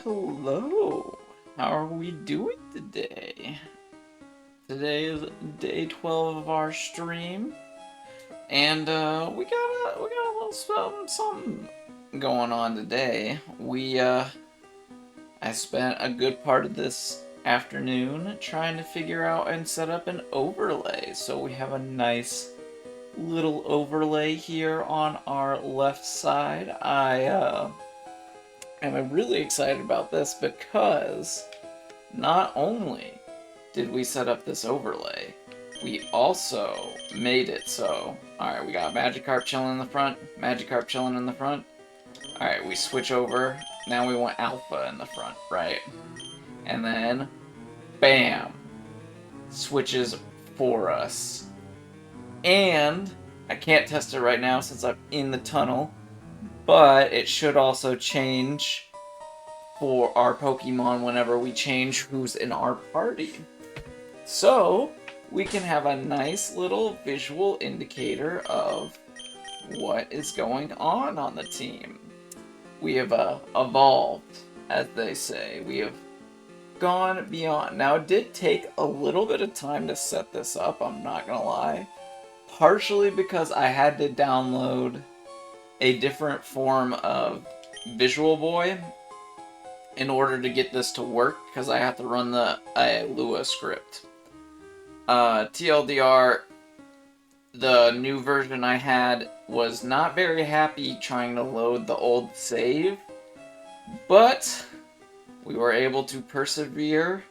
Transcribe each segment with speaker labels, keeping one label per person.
Speaker 1: Hello. How are we doing today? Today is day 12 of our stream, and we got a little something going on today. I spent a good part of this afternoon trying to figure out and set up an overlay. So we have a nice little overlay here on our left side. I'm really excited about this because not only did we set up this overlay, we also made it so, alright, we got Magikarp chilling in the front, Magikarp chilling in the front. Alright, we switch over, now we want Alpha in the front, right? And then, bam, switches for us. And, I can't test it right now since I'm in the tunnel, but it should also change for our Pokemon whenever we change who's in our party. So, we can have a nice little visual indicator of what is going on the team. We have evolved, as they say. We have gone beyond. Now, it did take a little bit of time to set this up, I'm not gonna lie. Partially because I had to download a different form of Visual Boy in order to get this to work, because I have to run the Lua script. TLDR, the new version I had was not very happy trying to load the old save, but we were able to persevere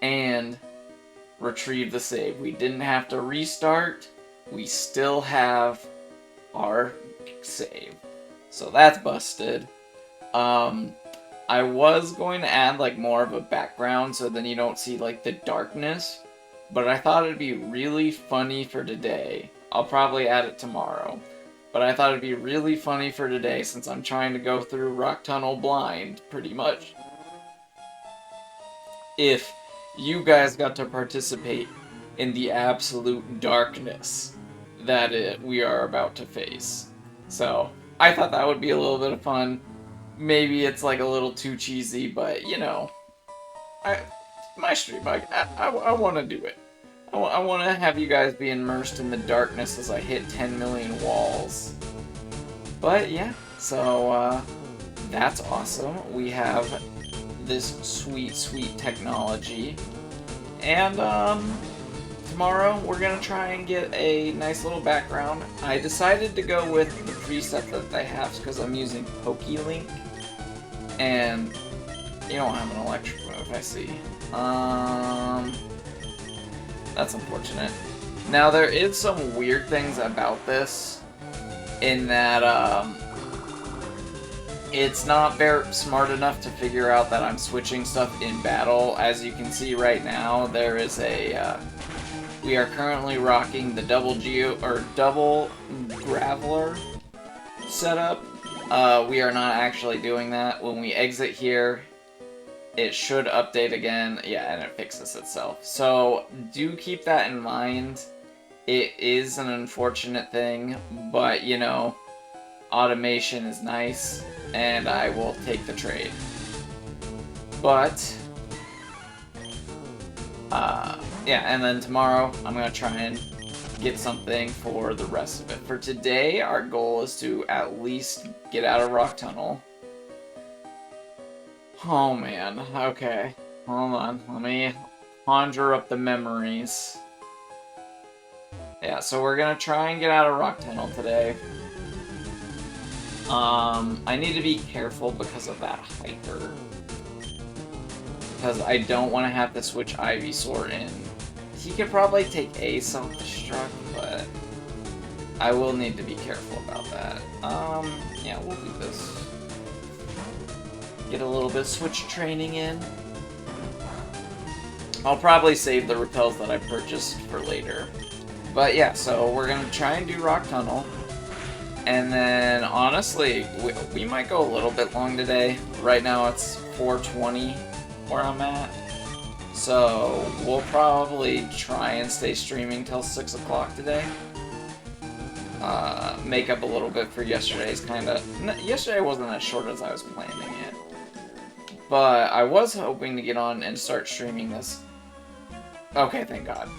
Speaker 1: and retrieve the save. We didn't have to restart, we still have our save. So that's busted. I was going to add like more of a background so then you don't see like the darkness, but I thought it'd be really funny for today. I'll probably add it tomorrow. But I thought it'd be really funny for today since I'm trying to go through Rock Tunnel blind, pretty much. If you guys got to participate in the absolute darkness that we are about to face. So, I thought that would be a little bit of fun. Maybe it's like a little too cheesy, but you know, my stream, I want to do it. I want to have you guys be immersed in the darkness as I hit 10 million walls. But yeah, so that's awesome. We have this sweet, sweet technology. And tomorrow we're going to try and get a nice little background. I decided to go with the preset that they have because I'm using PokeLink. And you don't have an electric move, I see. That's unfortunate. Now, there is some weird things about this, in that, it's not very smart enough to figure out that I'm switching stuff in battle. As you can see right now, there is a, we are currently rocking the double Graveler setup. We are not actually doing that. When we exit here, it should update again. Yeah, and it fixes itself. So, do keep that in mind. It is an unfortunate thing, but, you know, automation is nice, and I will take the trade. But, yeah, and then tomorrow, I'm gonna try and get something for the rest of it. For today, our goal is to at least get out of Rock Tunnel. Oh man, okay. Hold on, let me conjure up the memories. Yeah, so we're gonna try and get out of Rock Tunnel today. I need to be careful because of that hiker. Because I don't want to have to switch Ivysaur in. He could probably take a self-destruct, but I will need to be careful about that. Yeah, we'll do this. Get a little bit of switch training in. I'll probably save the repels that I purchased for later. But yeah, so we're gonna try and do Rock Tunnel. And then, honestly, we might go a little bit long today. Right now it's 4:20 where I'm at. So, we'll probably try and stay streaming till 6 o'clock today. Make up a little bit for yesterday's kinda... Yesterday wasn't as short as I was planning it. But I was hoping to get on and start streaming this. Okay, thank God.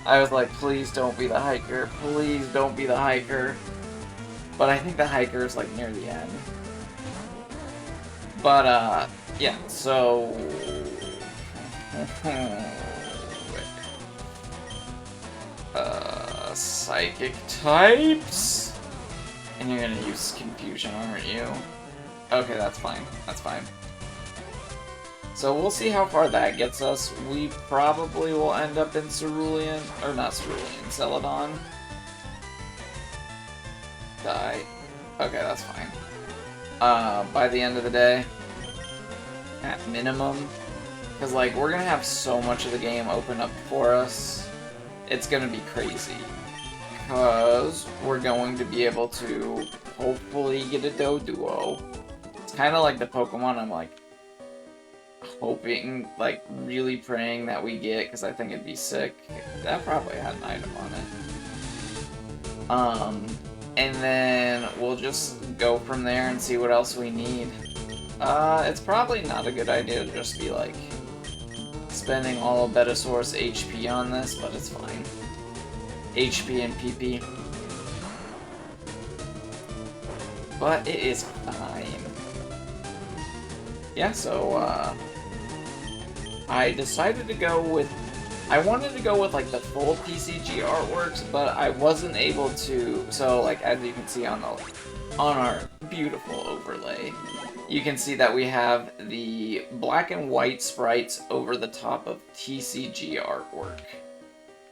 Speaker 1: I was like, please don't be the hiker. Please don't be the hiker. But I think the hiker is like near the end. But yeah, so psychic types? And you're gonna use confusion, aren't you? Okay, that's fine. That's fine. So we'll see how far that gets us. We probably will end up in Cerulean, or not Cerulean, Celadon. Die. Okay, that's fine. By the end of the day, at minimum, because like we're gonna have so much of the game open up for us, it's gonna be crazy. Because we're going to be able to hopefully get a Doduo. It's kind of like the Pokemon I'm like hoping, like really praying that we get, because I think it'd be sick. That probably had an item on it. And then we'll just go from there and see what else we need. It's probably not a good idea to just be like spending all of Betasaur's HP on this, but it's fine. HP and PP. But it is fine. Yeah, so, I decided to go with... I wanted to go with, like, the full TCG artworks, but I wasn't able to... So, like, as you can see on our beautiful overlay, you can see that we have the black and white sprites over the top of TCG artwork.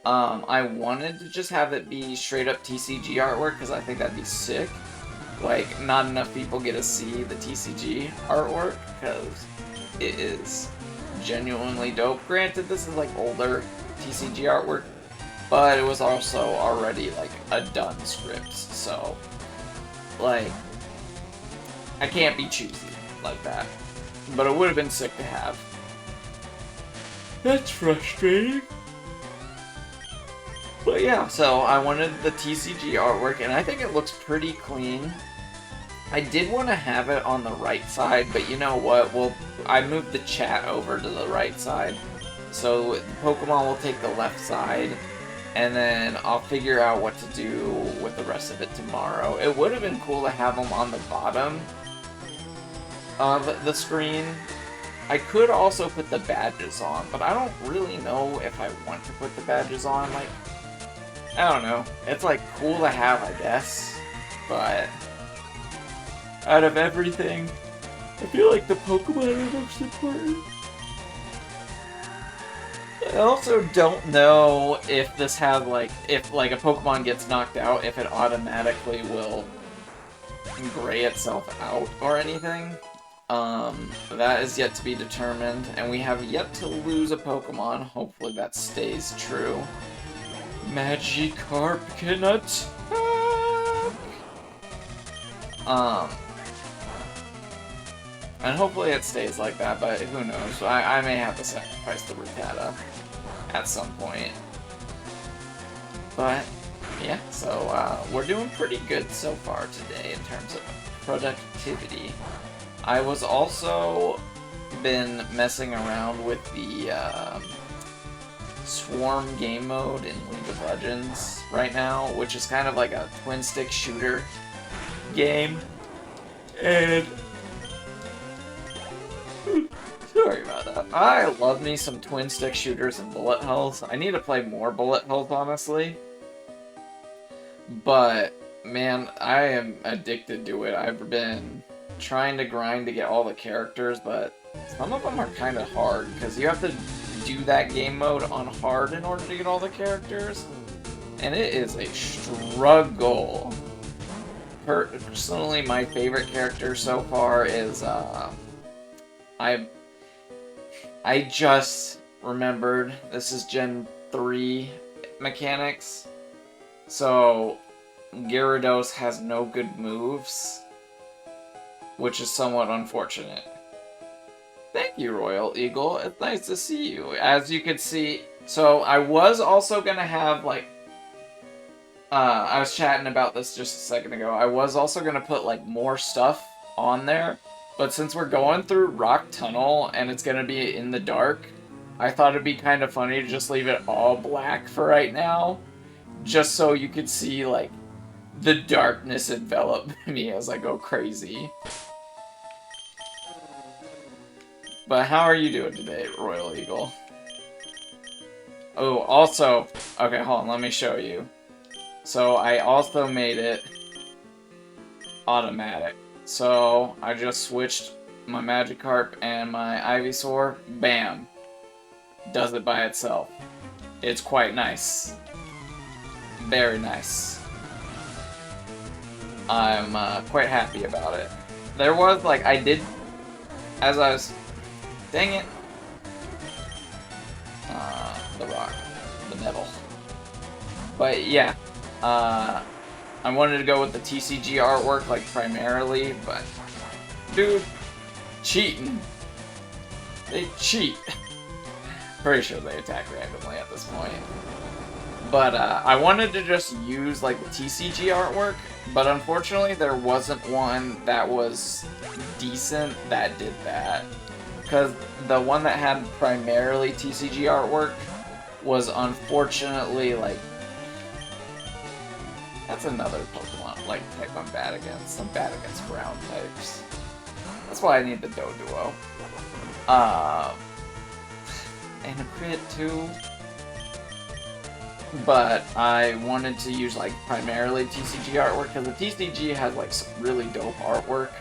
Speaker 1: I wanted to just have it be straight up TCG artwork, because I think that'd be sick. Like, not enough people get to see the TCG artwork, because it is genuinely dope. Granted, this is, like, older TCG artwork, but it was also already, like, a done script, so, like, I can't be choosy like that. But it would have been sick to have. That's frustrating. But yeah, so I wanted the TCG artwork, and I think it looks pretty clean. I did want to have it on the right side, but you know what? I moved the chat over to the right side. So Pokemon will take the left side, and then I'll figure out what to do with the rest of it tomorrow. It would have been cool to have them on the bottom of the screen. I could also put the badges on, but I don't really know if I want to put the badges on. Like, I don't know. It's like cool to have, I guess, but out of everything, I feel like the Pokemon are most important. I also don't know if this has if like a Pokemon gets knocked out, if it automatically will gray itself out or anything. That is yet to be determined, and we have yet to lose a Pokemon. Hopefully that stays true. Magikarp can attack! And hopefully it stays like that, but who knows. I may have to sacrifice the Rattata at some point. But, yeah, so we're doing pretty good so far today in terms of productivity. I was also been messing around with the Swarm game mode in League of Legends right now, which is kind of like a twin-stick shooter game. And sorry about that. I love me some twin-stick shooters and bullet hells. I need to play more bullet hells, honestly. But, man, I am addicted to it. I've been trying to grind to get all the characters, but some of them are kind of hard, because you have to do that game mode on hard in order to get all the characters, and it is a struggle. Personally, my favorite character so far is, I just remembered, this is Gen 3 mechanics, so Gyarados has no good moves, which is somewhat unfortunate. Thank you, Royal Eagle. It's nice to see you. As you can see, so I was also gonna have, like, I was chatting about this just a second ago. I was also gonna put, like, more stuff on there, But since we're going through Rock Tunnel and it's gonna be in the dark, I thought it'd be kind of funny to just leave it all black for right now. Just so you could see, like, the darkness envelop me as I go crazy. But how are you doing today, Royal Eagle? Oh, also, okay, hold on, let me show you. So I also made it automatic. So I just switched my Magikarp and my Ivysaur. Bam. Does it by itself. It's quite nice. Very nice. I'm quite happy about it. There was, like, I did, as I was, dang it. The rock. The metal. But yeah, I wanted to go with the TCG artwork, like, primarily, but, dude, cheating. They cheat. Pretty sure they attack randomly at this point. But, I wanted to just use, like, the TCG artwork, but unfortunately there wasn't one that was decent that did that. Because the one that had primarily TCG artwork was unfortunately, like, that's another Pokemon, like, type I'm bad against. I'm bad against ground types. That's why I need the Doduo. And a crit too. But I wanted to use, like, primarily TCG artwork, because the TCG has, like, some really dope artwork.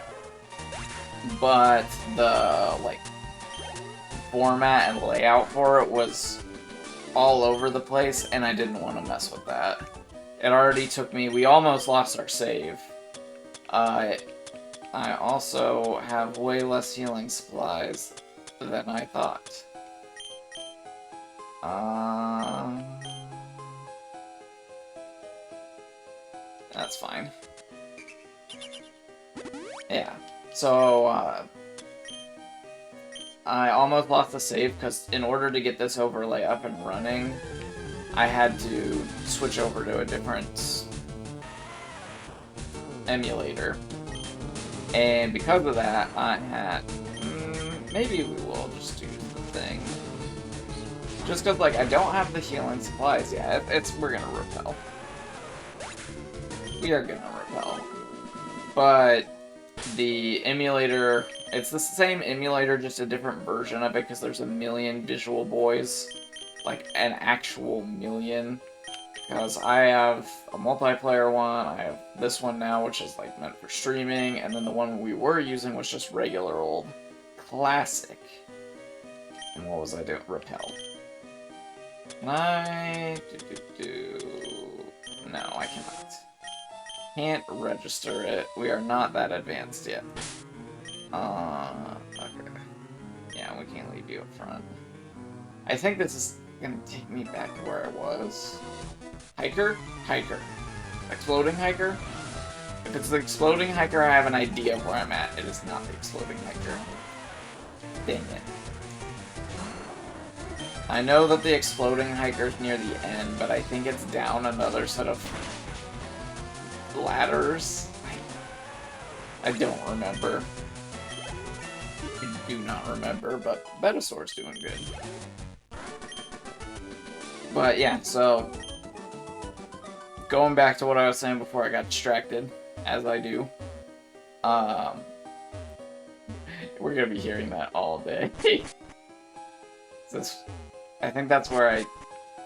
Speaker 1: But the, like, format and layout for it was all over the place, and I didn't want to mess with that. It already took me, we almost lost our save. I also have way less healing supplies than I thought. That's fine. Yeah, so, I almost lost the save, because in order to get this overlay up and running, I had to switch over to a different emulator. And because of that, I had... maybe we will just do the thing. Just because, like, I don't have the healing supplies yet. We're gonna repel. We are gonna repel. But the emulator, it's the same emulator, just a different version of it, because there's a million Visual Boys. Like, an actual million. Because I have a multiplayer one, I have this one now, which is, like, meant for streaming, and then the one we were using was just regular old classic. And what was I doing? Repel. Can I... No, I cannot. Can't register it. We are not that advanced yet. Okay. Yeah, we can't leave you up front. I think this is gonna take me back to where I was. Hiker? Hiker. Exploding Hiker? If it's the Exploding Hiker, I have an idea of where I'm at. It is not the Exploding Hiker. Dang it. I know that the Exploding Hiker's near the end, but I think it's down another set of ladders. I don't remember. I do not remember, but Venusaur's doing good. But yeah, so going back to what I was saying before I got distracted, as I do. We're gonna be hearing that all day. I think that's where I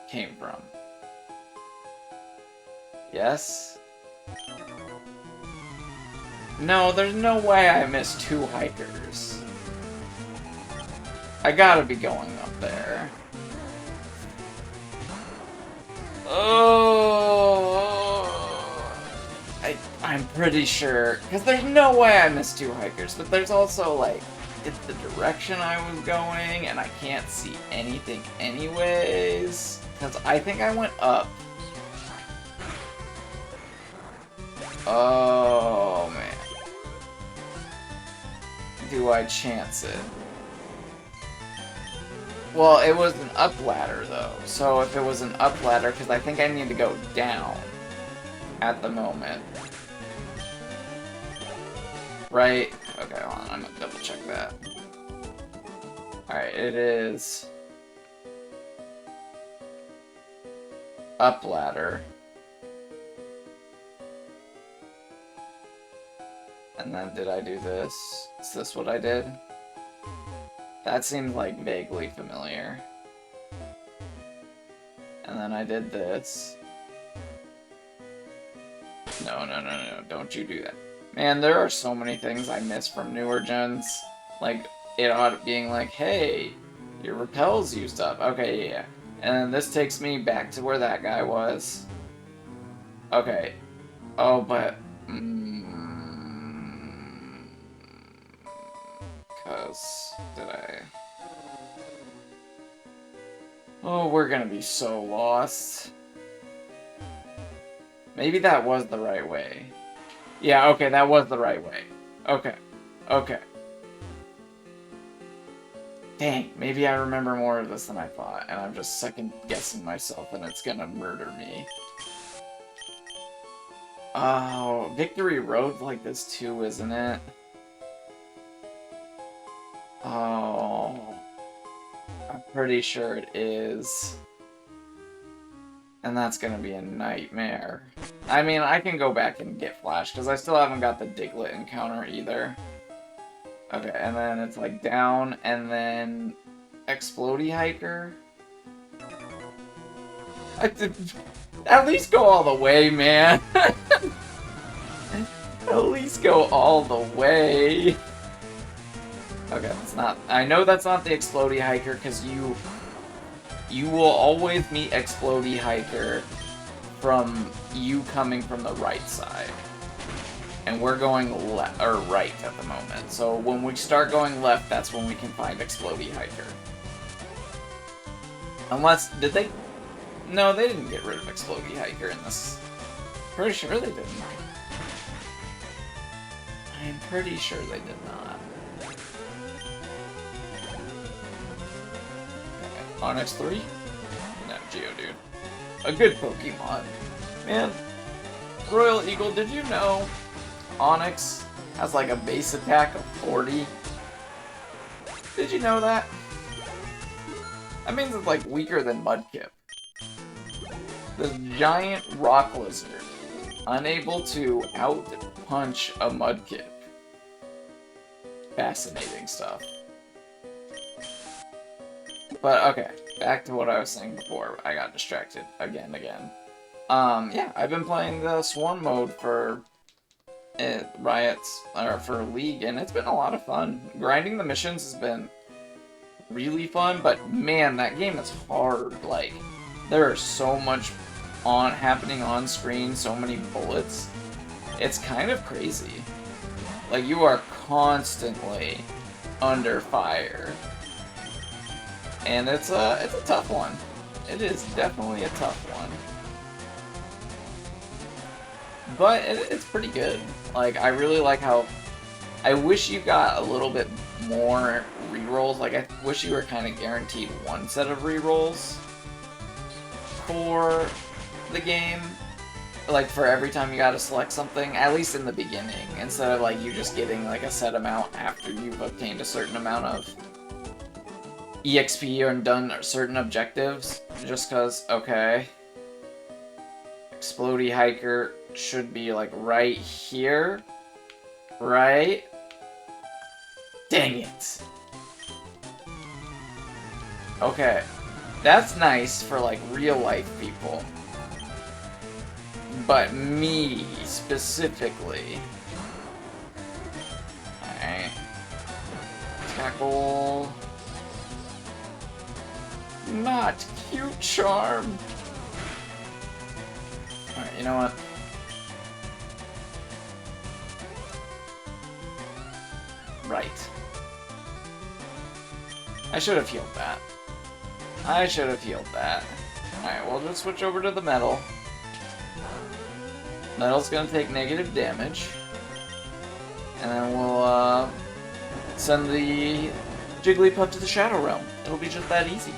Speaker 1: came from. Yes? No, there's no way I missed 2 hikers. I gotta be going up there. I'm pretty sure, because there's no way I missed 2 hikers, but there's also, like, it's the direction I was going, and I can't see anything anyways, because I think I went up. Oh, man. Do I chance it? Well, it was an up ladder, though, so if it was an up ladder, because I think I need to go down at the moment. Right? Okay, hold on, I'm gonna double check that. Alright, it is... up ladder. And then did I do this? Is this what I did? That seems like vaguely familiar. And then I did this. No, don't you do that. Man, there are so many things I miss from newer gens. Like, it being like, hey, your repel's used up. Okay, yeah. And then this takes me back to where that guy was. Okay. Oh, but... did I... Oh, we're gonna be so lost. Maybe that was the right way. Yeah, okay, that was the right way. Okay. Okay. Dang, maybe I remember more of this than I thought, and I'm just second-guessing myself, and it's gonna murder me. Oh, Victory Road's like this too, isn't it? Oh... I'm pretty sure it is. And that's gonna be a nightmare. I mean, I can go back and get Flash, because I still haven't got the Diglett encounter either. Okay, and then it's like down, and then Explodey Hiker. At least go all the way, man. At least go all the way. Okay, that's not... I know that's not the Explodey Hiker, because you will always meet Explodey Hiker from you coming from the right side. And we're going left, or right at the moment. So when we start going left, that's when we can find Explodey Hiker. Unless, did they? No, they didn't get rid of Explodey Hiker in this. Pretty sure they didn't. I'm pretty sure they did not. Okay. Onyx 3? No, Geodude. A good Pokemon. Man, Royal Eagle, did you know Onyx has like a base attack of 40? Did you know that? That means it's like weaker than Mudkip. This giant rock lizard, unable to out-punch a Mudkip. Fascinating stuff. But okay, back to what I was saying before. I got distracted again. Yeah, I've been playing the Swarm mode for Riot's, or for League, and it's been a lot of fun. Grinding the missions has been really fun, but man, that game is hard. Like, there is so much happening on screen, so many bullets. It's kind of crazy. Like, you are constantly under fire. And it's a tough one. It is definitely a tough one. But it's pretty good. Like, I really like how... I wish you got a little bit more rerolls. Like, I wish you were kind of guaranteed one set of rerolls for the game. Like, for every time you gotta select something, at least in the beginning, instead of, like, you just getting, like, a set amount after you've obtained a certain amount of EXP and done certain objectives. Just cause, okay, Explodey Hiker should be, like, right here, right? Dang it! Okay, that's nice for, like, real-life people. But me, specifically. Alright. Tackle. Not cute charm. Alright, you know what? Right. I should have healed that. Alright, we'll just switch over to the metal. Metal's gonna take negative damage. And then we'll, send the Jigglypuff to the Shadow Realm. It'll be just that easy.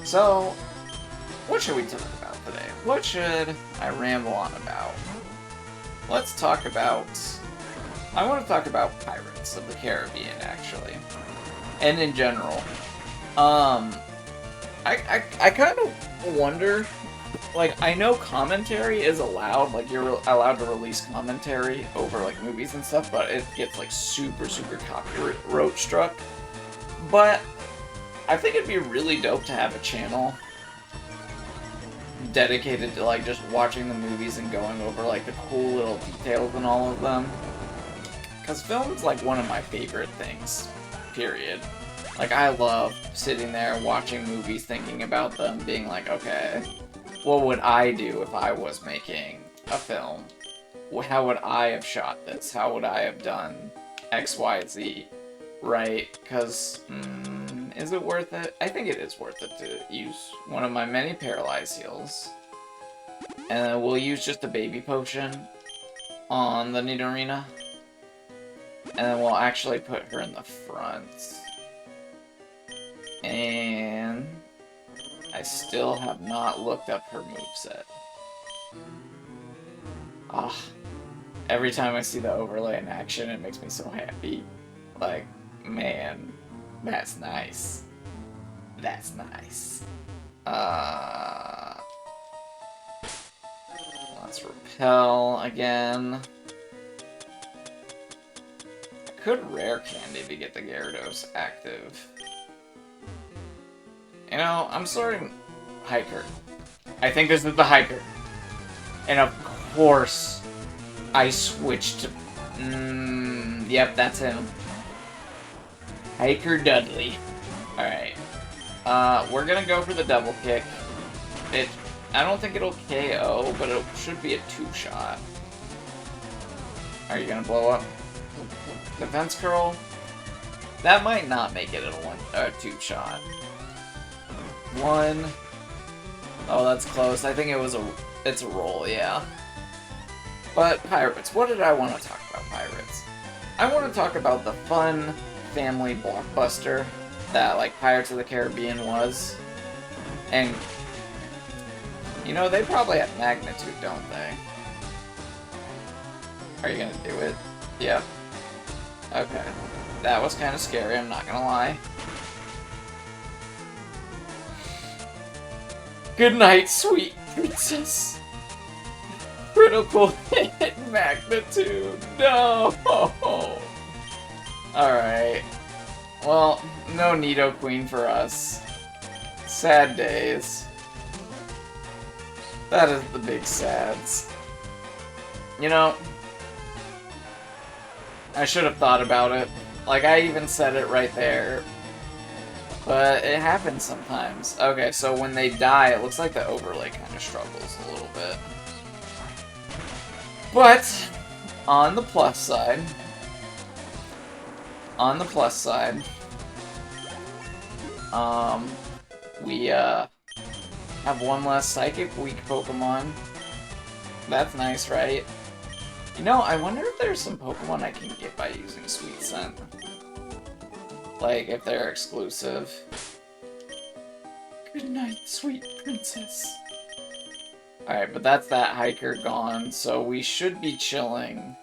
Speaker 1: So, what should we talk about today? What should I ramble on about? Let's talk about I want to talk about Pirates of the Caribbean, actually. And in general. I kind of wonder, like, I know commentary is allowed, like, you're allowed to release commentary over, like, movies and stuff, but it gets, like, super copyright struck. But I think it'd be really dope to have a channel dedicated to, like, just watching the movies and going over, like, the cool little details in all of them. Because film's, like, one of my favorite things, period. Like, I love sitting there watching movies, thinking about them, being like, okay, what would I do if I was making a film? How would I have shot this? How would I have done X, Y, Z? Right? Because, is it worth it? I think it is worth it to use one of my many paralyzed heals. And then we'll use just a baby potion on the Nidorina. And then we'll actually put her in the front. And I still have not looked up her moveset. Ah, every time I see the overlay in action, it makes me so happy. Like, man, that's nice. That's nice. Let's repel again. I could rare candy to get the Gyarados active. You know, I'm sorting Hiker. I think this is the Hiker. And of course, I switched to... yep, that's him. Hiker Dudley. Alright. We're gonna go for the double kick. I don't think it'll KO, but it should be a 2-shot. Are you gonna blow up? Defense curl? That might not make it a 2-shot. 1. Oh, that's close. I think it's a roll, yeah. But Pirates, what did I want to talk about Pirates? I want to talk about the fun family blockbuster that, like, Pirates of the Caribbean was. And, you know, they probably have magnitude, don't they? Are you gonna do it? Yep. Okay. That was kind of scary, I'm not gonna lie. Good night, sweet princess. Critical hit magnitude. No. Alright. Well, no Nidoqueen for us. Sad days. That is the big sads. You know, I should have thought about it. Like, I even said it right there. But it happens sometimes. Okay, so when they die, it looks like the overlay kind of struggles a little bit. But, on the plus side, we have one less Psychic weak Pokemon. That's nice, right? You know, I wonder if there's some Pokemon I can get by using Sweet Scent. Like, if they're exclusive. Good night, sweet princess. Alright, but that's that Hiker gone, so we should be chilling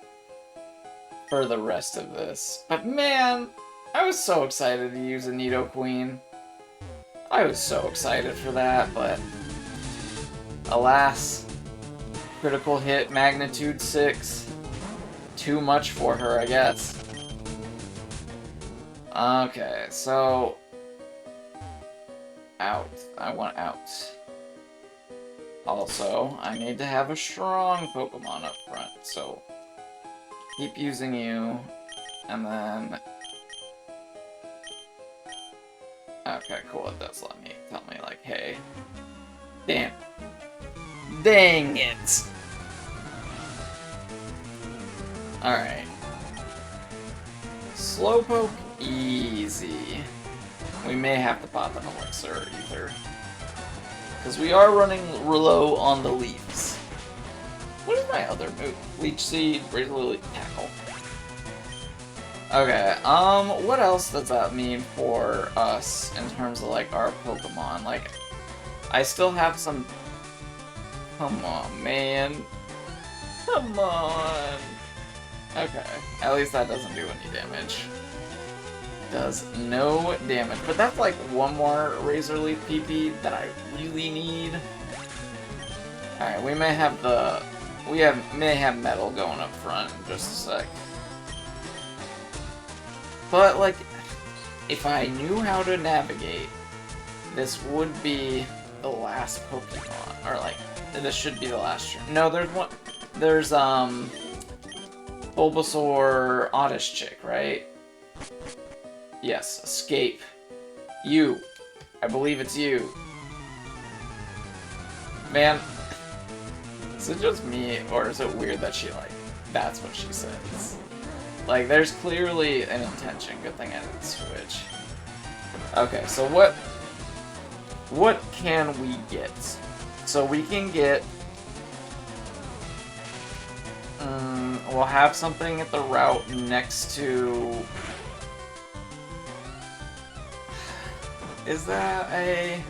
Speaker 1: for the rest of this. But man, I was so excited to use a Nidoqueen. I was so excited for that, but alas, critical hit magnitude 6. Too much for her, I guess. Okay, so... out. I want out. Also, I need to have a strong Pokemon up front, so... keep using you, and then... okay, cool, it does let me tell me, like, hey... damn. Dang it! Alright. Slowpoke, easy. We may have to pop an Elixir either. Because we are running low on the leaves. What is my other move? Leech Seed, Razor Lily, Tackle. Okay, what else does that mean for us in terms of, like, our Pokemon? Like, I still have some... come on, man. Come on. Okay, at least that doesn't do any damage. Does no damage, but that's like one more Razor Leaf PP that I really need. Alright, we may have may have metal going up front in just a sec. But, like, if I knew how to navigate, this would be the last Pokemon. Or, like, this should be the last year. No, there's one. There's, Bulbasaur Oddish Chick, right? Yes, Escape. You. I believe it's you. Man. Is it just me, or is it weird that she, like, that's what she says? Like, there's clearly an intention. Good thing I didn't switch. Okay, so what can we get? So we can get... we'll have something at the route next to... Is that a...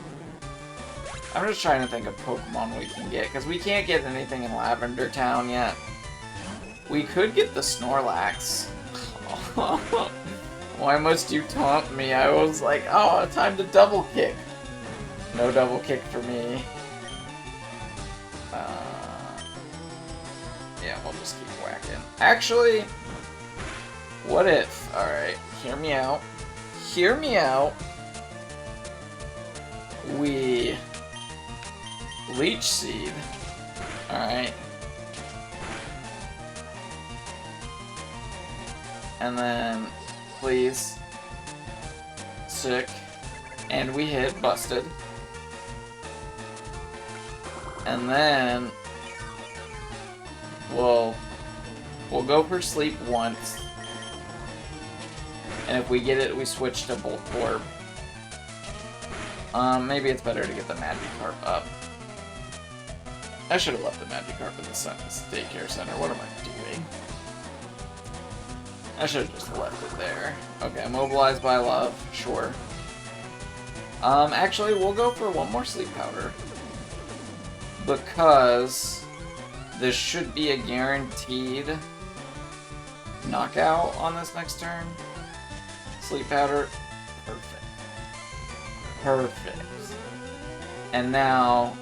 Speaker 1: I'm just trying to think of Pokemon we can get, because we can't get anything in Lavender Town yet. We could get the Snorlax. Why must you taunt me? I was like, oh, time to double kick. No double kick for me. Yeah, we'll just keep whacking. Actually, what if... Alright, hear me out. Hear me out. We... Leech Seed. Alright. And then, please. Sick. And we hit Busted. And then we'll go for Sleep once. And if we get it, we switch to Voltorb. Maybe it's better to get the Magikarp up. I should have left the Magikarp in the daycare center. What am I doing? I should have just left it there. Okay, Immobilized by Love. Sure. Actually, we'll go for one more Sleep Powder. Because this should be a guaranteed knockout on this next turn. Sleep Powder. Perfect. Perfect. And now,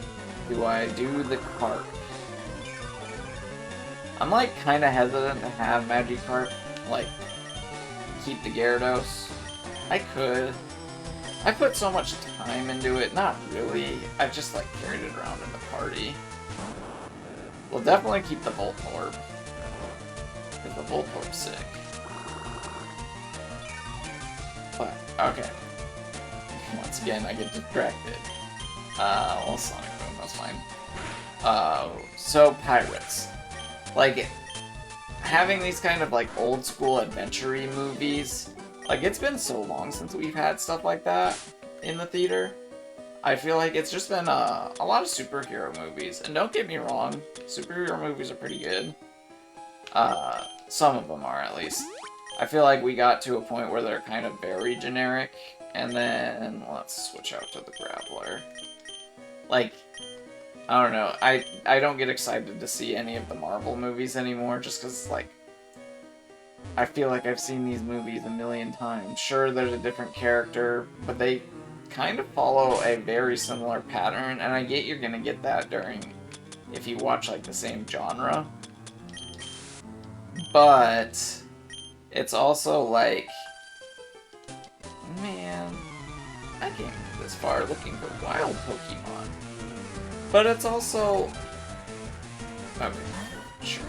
Speaker 1: do I do the Carp? I'm like kind of hesitant to have Magikarp, like, keep the Gyarados. I could. I put so much time into it, not really. I've just like carried it around in the party. We'll definitely keep the Voltorb. Because the Voltorb's sick. But, okay. Once again, I get distracted. Well, Sonic Boom, that's fine. So, Pirates. Like, having these kind of, like, old-school adventure-y movies, like, it's been so long since we've had stuff like that in the theater. I feel like it's just been a lot of superhero movies. And don't get me wrong, superhero movies are pretty good. Some of them are, at least. I feel like we got to a point where they're kind of very generic. And then, let's switch out to the Grappler. Like, I don't know. I don't get excited to see any of the Marvel movies anymore, just because, like, I feel like I've seen these movies a million times. Sure, there's a different character, but they kind of follow a very similar pattern, and I get you're gonna get that if you watch, like, the same genre. But it's also like, man, I came this far looking for wild Pokemon. But it's also... Okay, sure.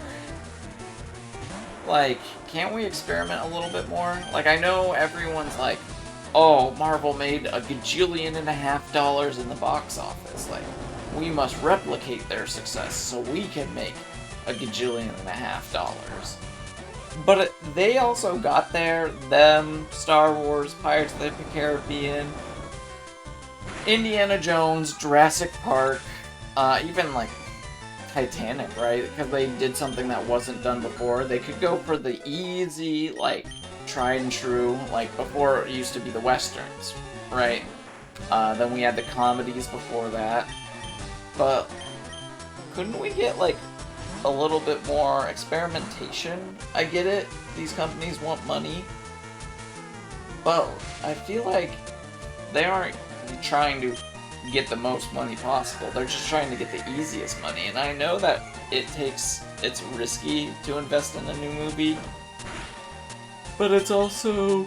Speaker 1: Like, can't we experiment a little bit more? Like, I know everyone's like, oh, Marvel made $1.5 gajillion in the box office. Like, we must replicate their success so we can make $1.5 gajillion. But they also got there, Star Wars, Pirates of the Caribbean, Indiana Jones, Jurassic Park, even, like, Titanic, right? Because they did something that wasn't done before. They could go for the easy, like, tried and true, like, before it used to be the Westerns, right? Then we had the comedies before that. But couldn't we get, like, a little bit more experimentation. I get it. These companies want money. But I feel like they aren't trying to get the most money possible. They're just trying to get the easiest money. And I know that it's risky to invest in a new movie. But it's also...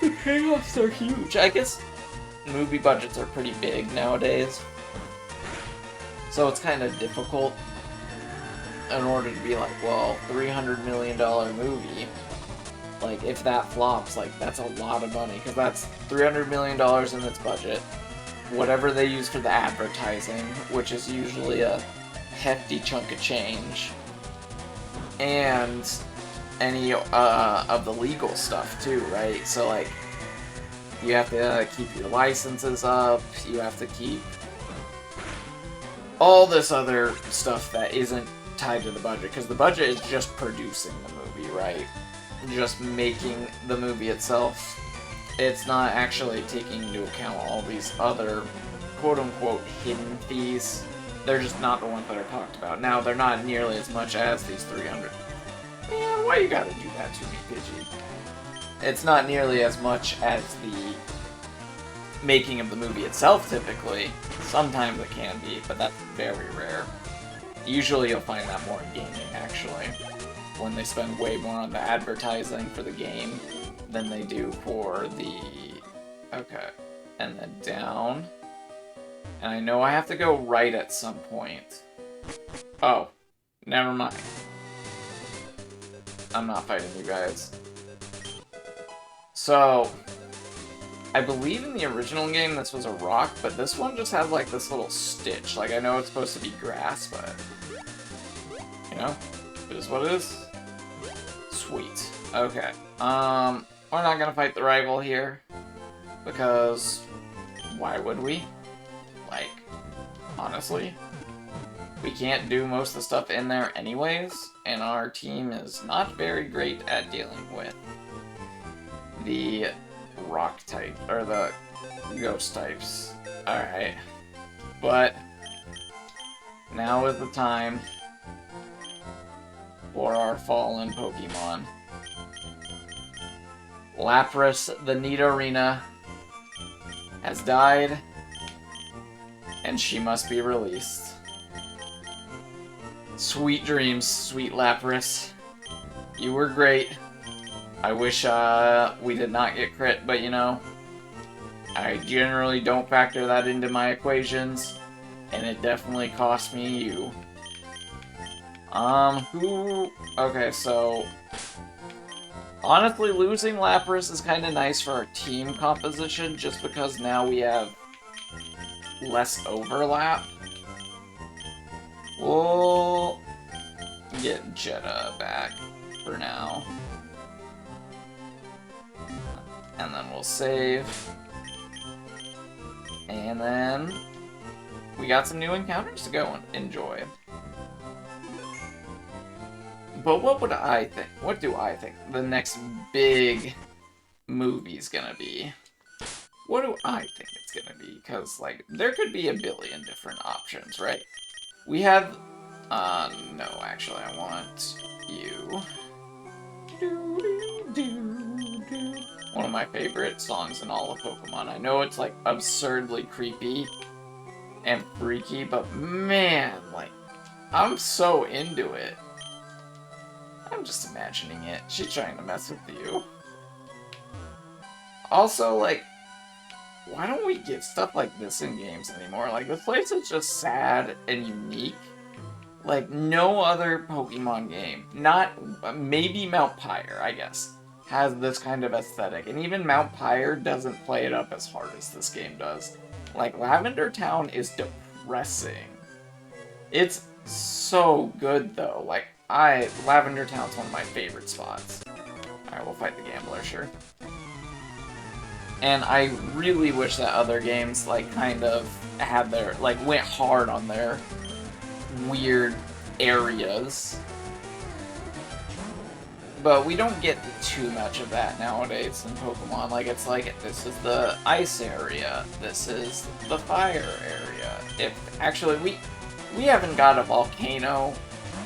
Speaker 1: the payoffs are huge. I guess movie budgets are pretty big nowadays. So it's kind of difficult in order to be like, well, $300 million movie, like, if that flops, like, that's a lot of money, because that's $300 million in its budget. Whatever they use for the advertising, which is usually a hefty chunk of change, and any of the legal stuff too, right? So, like, you have to keep your licenses up, you have to keep all this other stuff that isn't tied to the budget, because the budget is just producing the movie, right? Just making the movie itself. It's not actually taking into account all these other quote-unquote hidden fees. They're just not the ones that are talked about. Now, they're not nearly as much as these 300. Man, why you gotta do that to me, Pidgey? It's not nearly as much as the making of the movie itself, typically. Sometimes it can be, but that's very rare. Usually you'll find that more in gaming, actually, when they spend way more on the advertising for the game than they do for the... Okay. And then down. And I know I have to go right at some point. Oh. Never mind. I'm not fighting you guys. So... I believe in the original game this was a rock, but this one just has like this little stitch. Like, I know it's supposed to be grass, but... you know? It is what it is. Sweet. Okay. We're not gonna fight the rival here. Because... why would we? Like, honestly. We can't do most of the stuff in there anyways, and our team is not very great at dealing with the rock type, or the ghost types. Alright. But, now is the time for our fallen Pokemon. Lapras, the Nidorina, has died, and she must be released. Sweet dreams, sweet Lapras. You were great. I wish we did not get crit, but you know, I generally don't factor that into my equations, and it definitely cost me you. Okay, so... honestly, losing Lapras is kind of nice for our team composition, just because now we have less overlap. We'll get Jetta back for now. And then we'll save. And then we got some new encounters to go and enjoy. But what would I think? What do I think the next big movie's gonna be? What do I think it's gonna be? Because, like, there could be a billion different options, right? We have... no, actually, I want you. One of my favorite songs in all of Pokemon. I know it's, like, absurdly creepy and freaky, but man, like, I'm so into it. I'm just imagining it. She's trying to mess with you. Also, like, why don't we get stuff like this in games anymore? Like, this place is just sad and unique. Like, no other Pokemon game, not, maybe Mount Pyre, I guess, has this kind of aesthetic. And even Mount Pyre doesn't play it up as hard as this game does. Like, Lavender Town is depressing. It's so good, though. Like, Lavender Town's one of my favorite spots. Alright, we'll fight the Gambler, sure. And I really wish that other games, like, kind of had their, like, went hard on their weird areas. But we don't get too much of that nowadays in Pokemon. Like, it's like, this is the ice area, this is the fire area. If, actually, we haven't got a volcano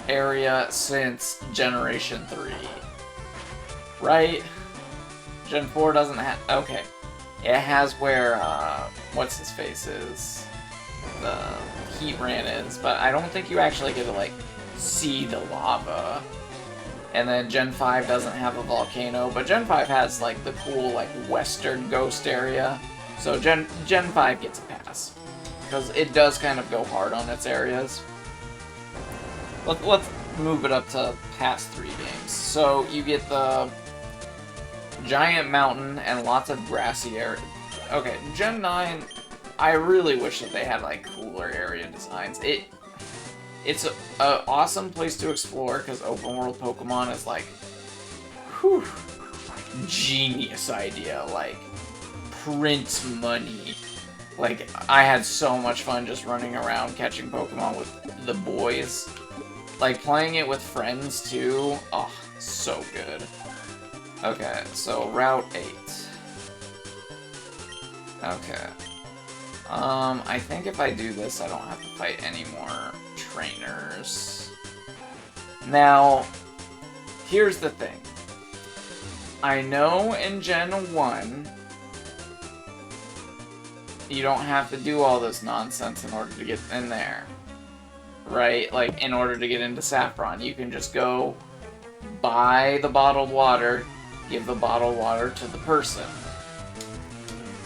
Speaker 1: area since Generation 3. Right? Gen 4 doesn't have... Okay. It has where, what's his face is. The Heatran is, but I don't think you actually get to, like, see the lava. And then Gen 5 doesn't have a volcano, but Gen 5 has, like, the cool, like, western ghost area. So Gen 5 gets a pass. Because it does kind of go hard on its areas. Let's move it up to past 3 games. So you get the giant mountain and lots of grassy area. Okay, Gen 9, I really wish that they had, like, cooler area designs. It's an awesome place to explore, because open world Pokemon is, like, whew, genius idea. Like, print money. Like, I had so much fun just running around catching Pokemon with the boys. Like, playing it with friends, too. Oh, so good. Okay, so Route 8. Okay. I think if I do this, I don't have to fight any more trainers. Now, here's the thing. I know in Gen 1, you don't have to do all this nonsense in order to get in there. Right? Like, in order to get into Saffron, you can just go buy the bottled water, give the bottled water to the person.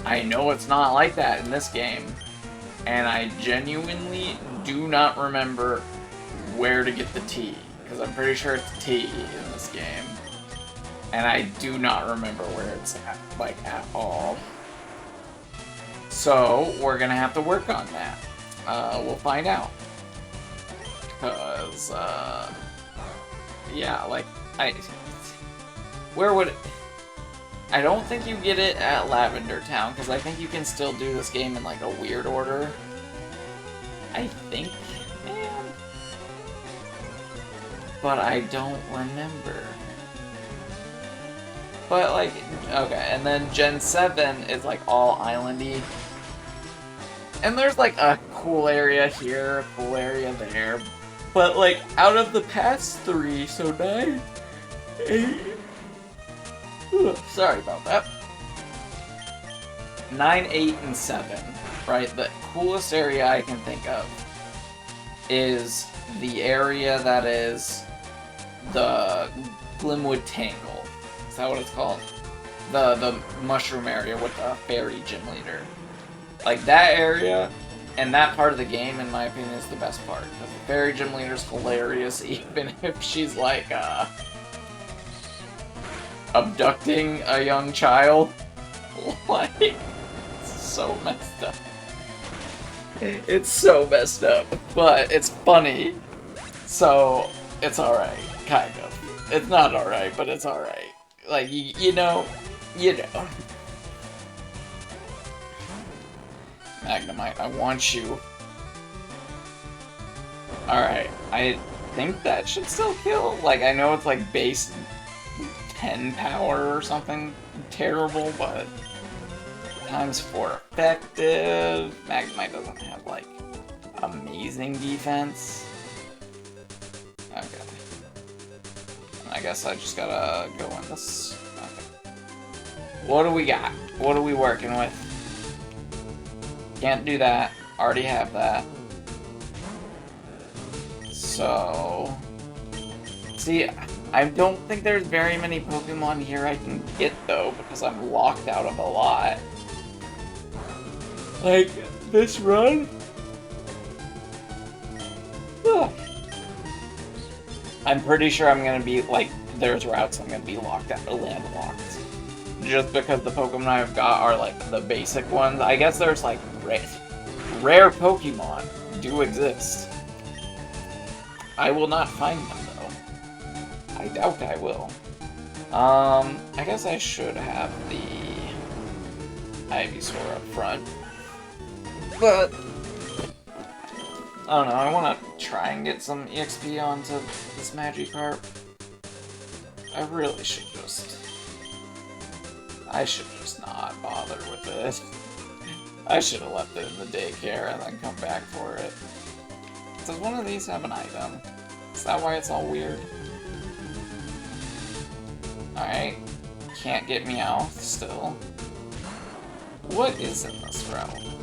Speaker 1: I know it's not like that in this game, and I genuinely do not remember where to get the tea, because I'm pretty sure it's tea in this game, and I do not remember where it's at, like, at all. So, we're gonna have to work on that. We'll find out. Because, yeah, like, where would it... I don't think you get it at Lavender Town, because I think you can still do this game in, like, a weird order. I think, man. But I don't remember. But, like, okay, and then Gen 7 is, like, all islandy. And there's, like, a cool area here, a cool area there. But, like, out of the past 3, so 9, 8... Ugh, sorry about that. 9, 8, and 7, right? The coolest area I can think of is the area that is the Glimwood Tangle. Is that what it's called? The mushroom area with the fairy gym leader. Like, that area and that part of the game, in my opinion, is the best part. Because the fairy gym leader's hilarious, even if she's, like, abducting a young child. Like, it's so messed up. It's so messed up, but it's funny, so it's alright, kind of. It's not alright, but it's alright. Like, you know. Magnemite, I want you. Alright, I think that should still kill. Like, I know it's like base 10 power or something terrible, but times 4 effective. Magnemite doesn't have, like, amazing defense. Okay. I guess I just gotta go in this. Okay. What do we got? What are we working with? Can't do that. Already have that. So... See, I don't think there's very many Pokemon here I can get, though, because I'm locked out of a lot. Like, this run? Ugh. I'm pretty sure I'm gonna be, like, there's routes I'm gonna be locked out, landlocked. Just because the Pokemon I've got are, like, the basic ones. I guess there's, like, rare Pokemon do exist. I will not find them, though. I doubt I will. I guess I should have the Ivysaur up front. But I don't know, I want to try and get some EXP onto this Magikarp. I really should just... I should just not bother with it. I should have left it in the daycare and then come back for it. Does one of these have an item? Is that why it's all weird? Alright. Can't get Meowth still. What is in this route?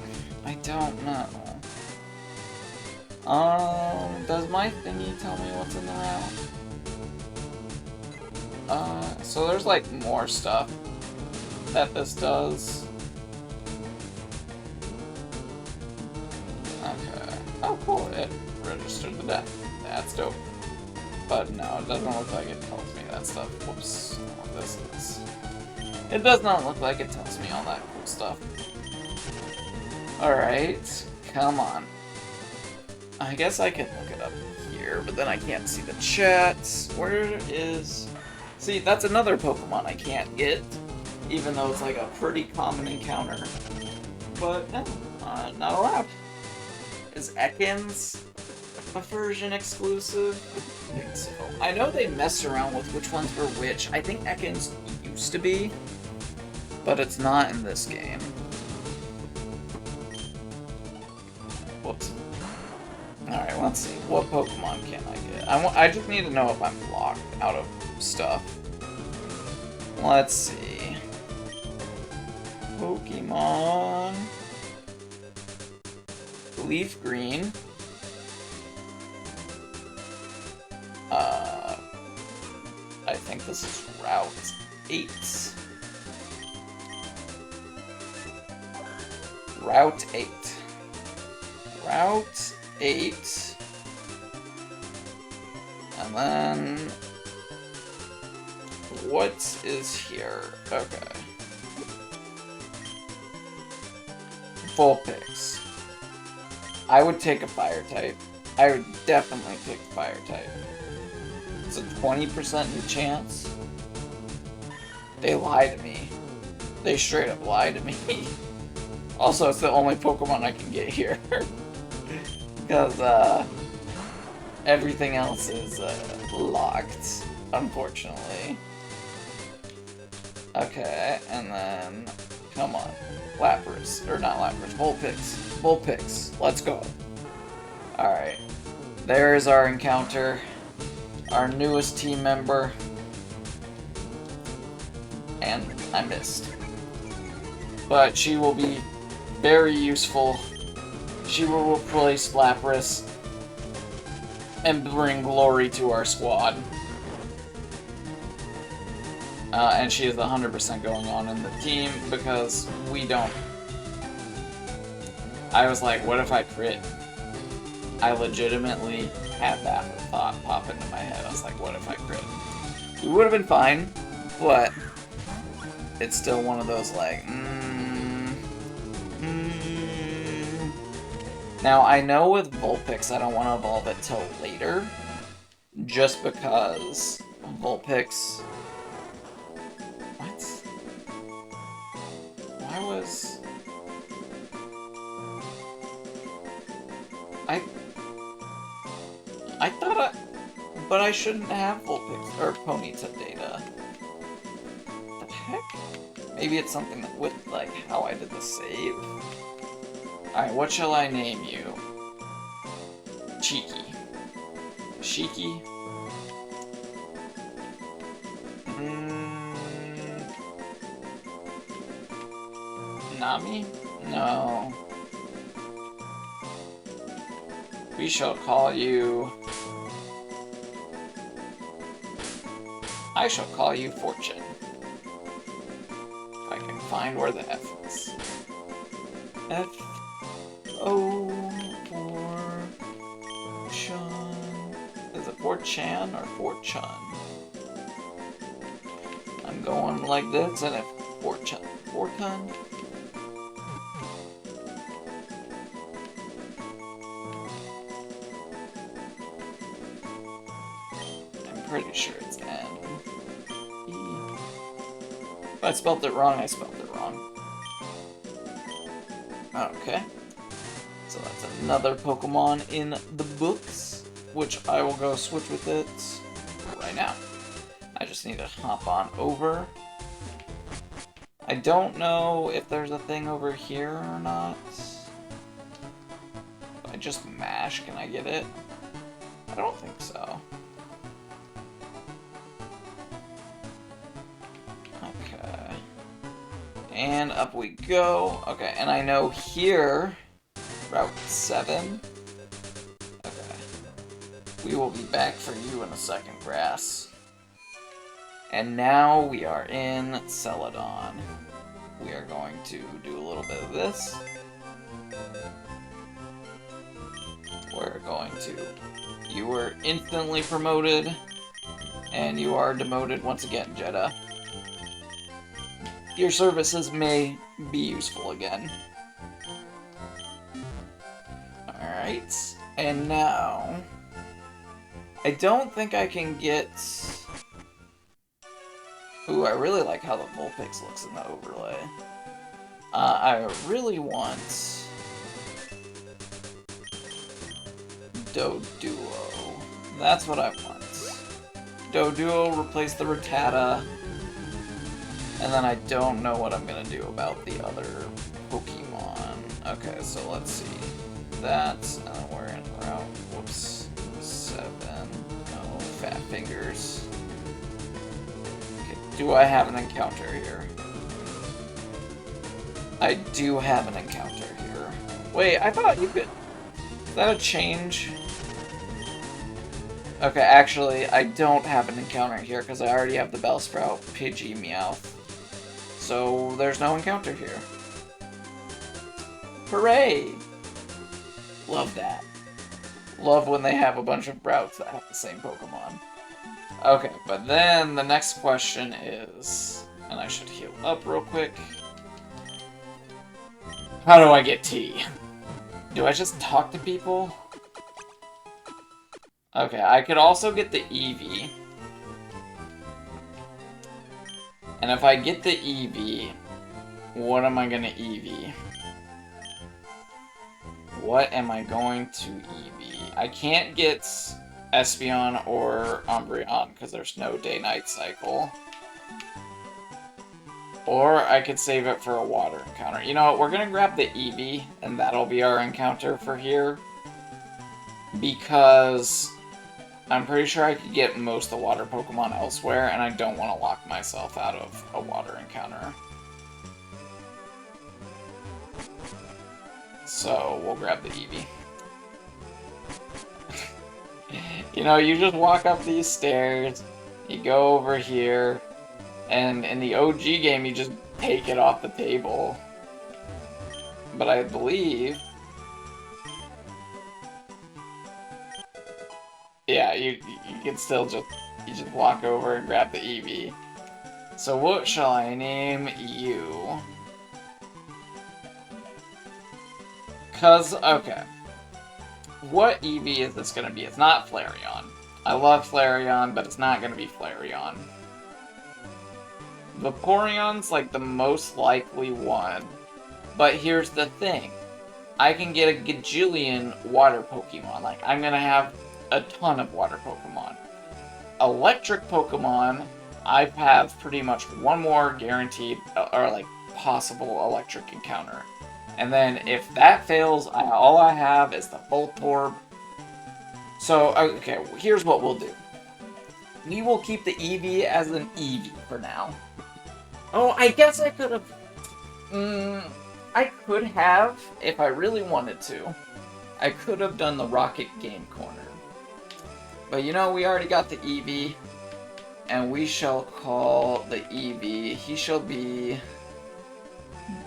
Speaker 1: I don't know. Does my thingy tell me what's in the route? So there's like more stuff that this does. Okay. Oh, cool. It registered the death. That's dope. But no, it doesn't look like it tells me that stuff. Whoops. I don't know what this is. It does not look like it tells me all that cool stuff. Alright. Come on. I guess I can look it up here, but then I can't see the chats. Where is... See, that's another Pokemon I can't get, even though it's like a pretty common encounter. But no, not allowed. Is Ekans a version exclusive? I think so. I know they mess around with which ones were which. I think Ekans used to be, but it's not in this game. Whoops. Alright, let's see. What Pokemon can I get? I just need to know if I'm locked out of stuff. Let's see. Pokemon... Leaf Green. I think this is Route 8. Route 8. Route 8. And then... what is here? Okay. Vulpix. I would take a fire type. I would definitely take a fire type. It's a 20% new chance. They lie to me. They straight up lie to me. Also, it's the only Pokemon I can get here. Because, everything else is, locked, unfortunately. Okay, and then, come on. Lapras, or not Lapras, Vulpix. Vulpix, let's go. Alright, there's our encounter. Our newest team member. And I missed. But she will be very useful. She will replace Lapras and bring glory to our squad. And she is 100% going on in the team because we don't... I was like, what if I crit? I legitimately had that thought pop into my head. I was like, what if I crit? We would have been fine, but it's still one of those like, Now, I know with Vulpix I don't want to evolve it till later, just because Vulpix... What? Why was... I thought but I shouldn't have Vulpix or Ponyta data. The heck? Maybe it's something that with like how I did the save. Alright, what shall I name you? Cheeky. Shiki? Nami? No. We shall call you... I shall call you Fortune. If I can find where the F is. F-O for Chun. Is it Fortune or Fortune? I'm going like this and if Fortune. Fortune? Pretty sure it's N. E. If I spelled it wrong, I spelled it wrong. Okay. So that's another Pokemon in the books, which I will go switch with it right now. I just need to hop on over. I don't know if there's a thing over here or not. I just mash, can I get it? I don't think so. Okay. And up we go. Okay, and I know here, Route 7. Okay. We will be back for you in a second, Grass. And now we are in Celadon. We are going to do a little bit of this. We're going to... You were instantly promoted, and you are demoted once again, Jeddah. Your services may be useful again. Alright, and now... I don't think I can get... Ooh, I really like how the Vulpix looks in the overlay. I really want... Doduo. That's what I want. Doduo, replace the Rattata. And then I don't know what I'm gonna do about the other Pokemon. Okay, so let's see. That, we're in Route, whoops, 7. Oh, Fat Fingers. Okay, do I have an encounter here? I do have an encounter here. Wait, I thought you could... Is that a change? Okay, actually, I don't have an encounter here because I already have the Bellsprout, Pidgey, Meowth. So, there's no encounter here. Hooray! Love that. Love when they have a bunch of routes that have the same Pokemon. Okay, but then the next question is... And I should heal up real quick. How do I get tea? Do I just talk to people? Okay, I could also get the Eevee. And if I get the Eevee, what am I gonna Eevee? What am I going to Eevee? I can't get Espeon or Umbreon because there's no day-night cycle. Or I could save it for a water encounter. You know what, we're gonna grab the Eevee, and that'll be our encounter for here. Because I'm pretty sure I could get most of the water Pokemon elsewhere, and I don't want to lock myself out of a water encounter. So, we'll grab the Eevee. You know, you just walk up these stairs, you go over here, and in the OG game, you just take it off the table. But I believe... Yeah, you can still just walk over and grab the Eevee. So what shall I name you? Okay. What Eevee is this gonna be? It's not Flareon. I love Flareon, but it's not gonna be Flareon. Vaporeon's like the most likely one. But here's the thing. I can get a gajillion water Pokemon. Like, I'm gonna have a ton of water Pokemon. Electric Pokemon, I have pretty much one more guaranteed, or like, possible electric encounter. And then, if that fails, all I have is the Voltorb. So, okay, here's what we'll do. We will keep the Eevee as an Eevee for now. Oh, I guess I could have... I could have, if I really wanted to. I could have done the Rocket Game Corner. But you know, we already got the Eevee. And we shall call the Eevee... He shall be...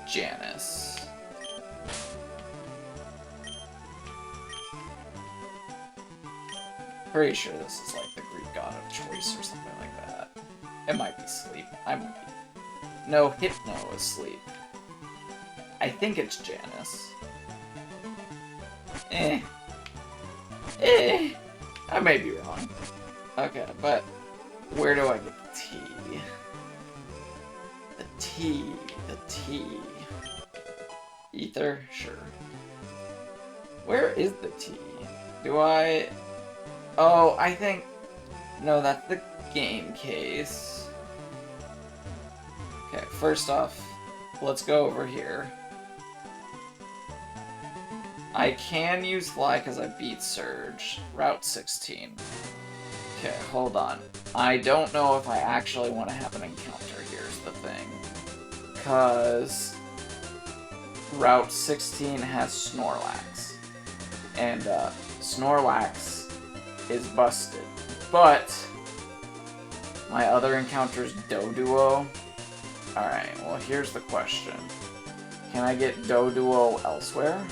Speaker 1: Janus. Pretty sure this is like the Greek god of choice or something like that. It might be Sleep. I might be... No, Hypno is Sleep. I think it's Janus. I may be wrong. Okay, but where do I get the T? The T. The T. Ether? Sure. Where is the T? Do I... Oh, I think... No, that's the game case. Okay, first off, let's go over here. I can use Fly because I beat Surge. Route 16. Okay, hold on. I don't know if I actually want to have an encounter, here's the thing. Because Route 16 has Snorlax. And Snorlax is busted. But my other encounter is Doduo. Alright, well here's the question. Can I get Doduo elsewhere?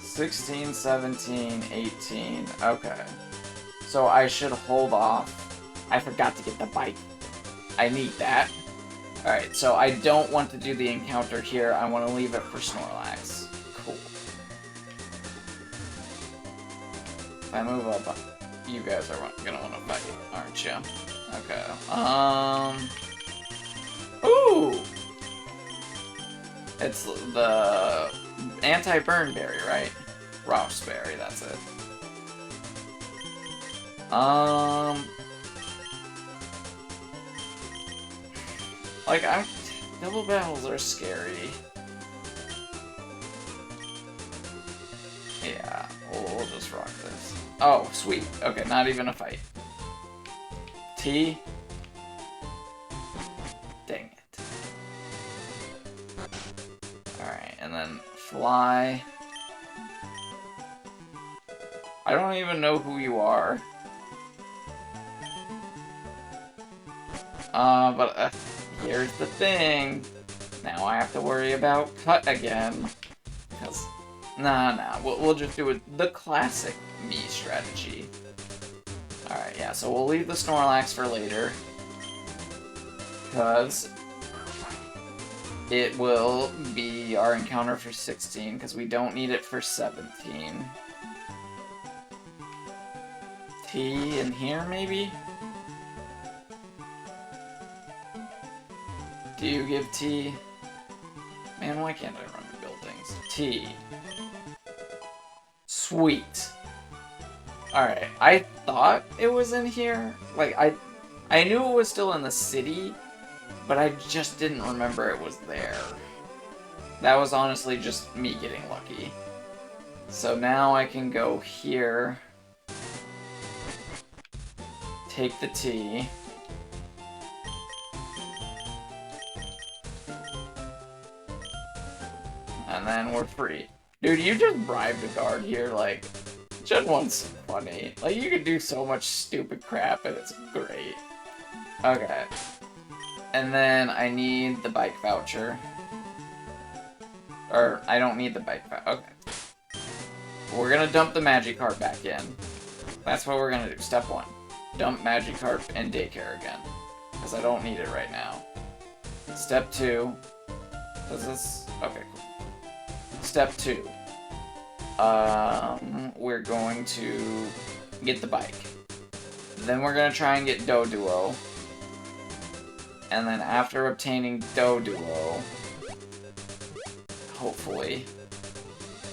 Speaker 1: 16, 17, 18. Okay. So I should hold off. I forgot to get the bike. I need that. Alright, so I don't want to do the encounter here. I want to leave it for Snorlax. Cool. If I move up, you guys are gonna want to fight, aren't you? Okay. Ooh! It's the anti-burn berry, right? Rouse berry, that's it. Like, double battles are scary. Yeah, we'll just rock this. Oh, sweet. Okay, not even a fight. T. Dang it. Alright, and then Fly. I don't even know who you are. But here's the thing. Now I have to worry about Cut again. Because, nah, we'll just do it the classic me strategy. Alright, yeah, so we'll leave the Snorlax for later. Because it will be our encounter for 16, because we don't need it for 17. T in here, maybe? Do you give T? Man, why can't I run the buildings? T. Sweet. Alright, I thought it was in here. Like, I knew it was still in the city, but I just didn't remember it was there. That was honestly just me getting lucky. So now I can go here. Take the T. And then we're free. Dude, you just bribed a guard here, like, Gen 1's funny. Like, you can do so much stupid crap and it's great. Okay. And then I need the bike voucher. Or, I don't need the bike voucher. Okay. We're gonna dump the Magikarp back in. That's what we're gonna do. Step 1. Dump Magikarp in daycare again. Because I don't need it right now. Step 2. Does this... Okay, cool. Step 2. We're going to get the bike. Then we're gonna try and get Doduo. And then after obtaining Doduo, hopefully,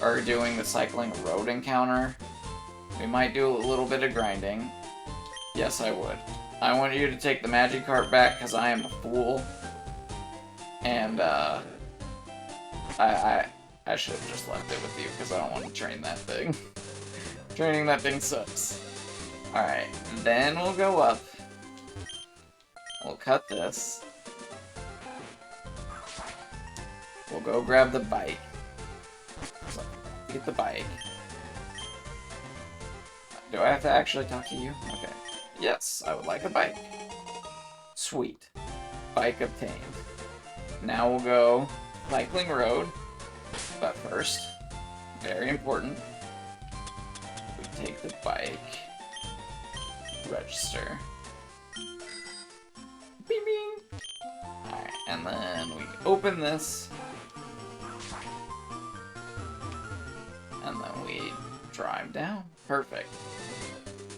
Speaker 1: or doing the cycling road encounter, we might do a little bit of grinding. Yes, I would. I want you to take the Magikarp back because I am a fool. And, I should have just left it with you because I don't want to train that thing. Training that thing sucks. Alright, then we'll go up. We'll cut this. We'll go grab the bike. So, get the bike. Do I have to actually talk to you? Okay. Yes, I would like a bike. Sweet. Bike obtained. Now we'll go cycling road. But first, very important, we take the bike, register. Bing bing! Alright, and then we open this. And then we drive down. Perfect.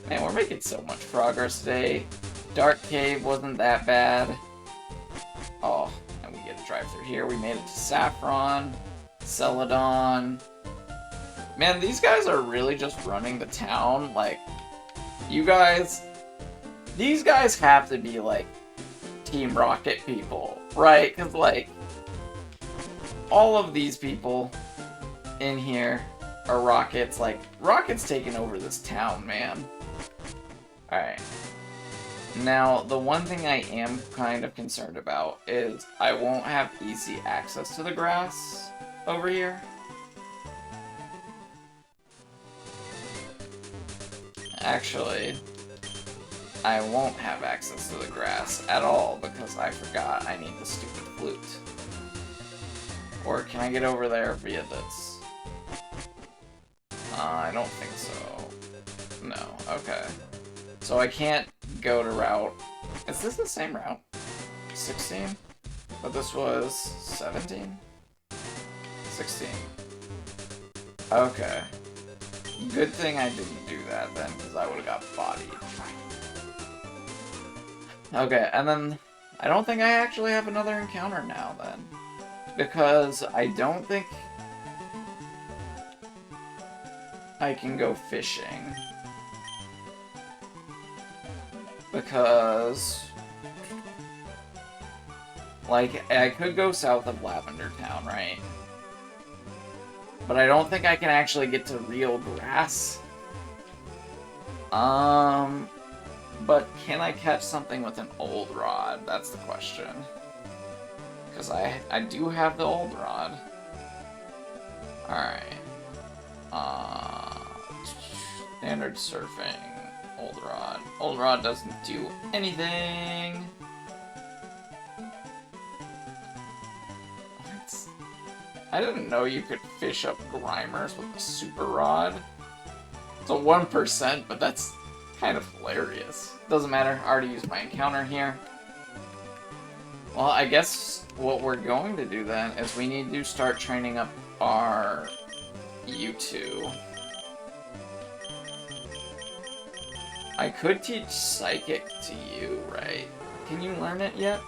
Speaker 1: Man, we're making so much progress today. Dark Cave wasn't that bad. Oh, and we get to drive through here. We made it to Saffron. Celadon. Man, these guys are really just running the town. Like, you guys... These guys have to be, like, Team Rocket people, right? Because, like, all of these people in here are Rocket's. Like, Rocket's taking over this town, man. Alright. Now, the one thing I am kind of concerned about is I won't have easy access to the grass over here. Actually, I won't have access to the grass at all because I forgot I need the stupid flute. Or can I get over there via this? I don't think so. No, okay. So I can't go to route... Is this the same route? 16? But this was 17? 16. Okay. Good thing I didn't do that then, because I would have got bodied. Okay, and then I don't think I actually have another encounter now then. Because I don't think I can go fishing. Because, like, I could go south of Lavender Town, right? But I don't think I can actually get to real grass. But can I catch something with an old rod? That's the question. Because I do have the old rod. Alright. Standard surfing. Old rod. Old rod doesn't do anything. What? I didn't know you could fish up Grimers with a super rod. It's a 1%, but that's kind of hilarious. Doesn't matter, I already used my encounter here. Well, I guess what we're going to do then is we need to start training up our U2. I could teach Psychic to you, right? Can you learn it yet?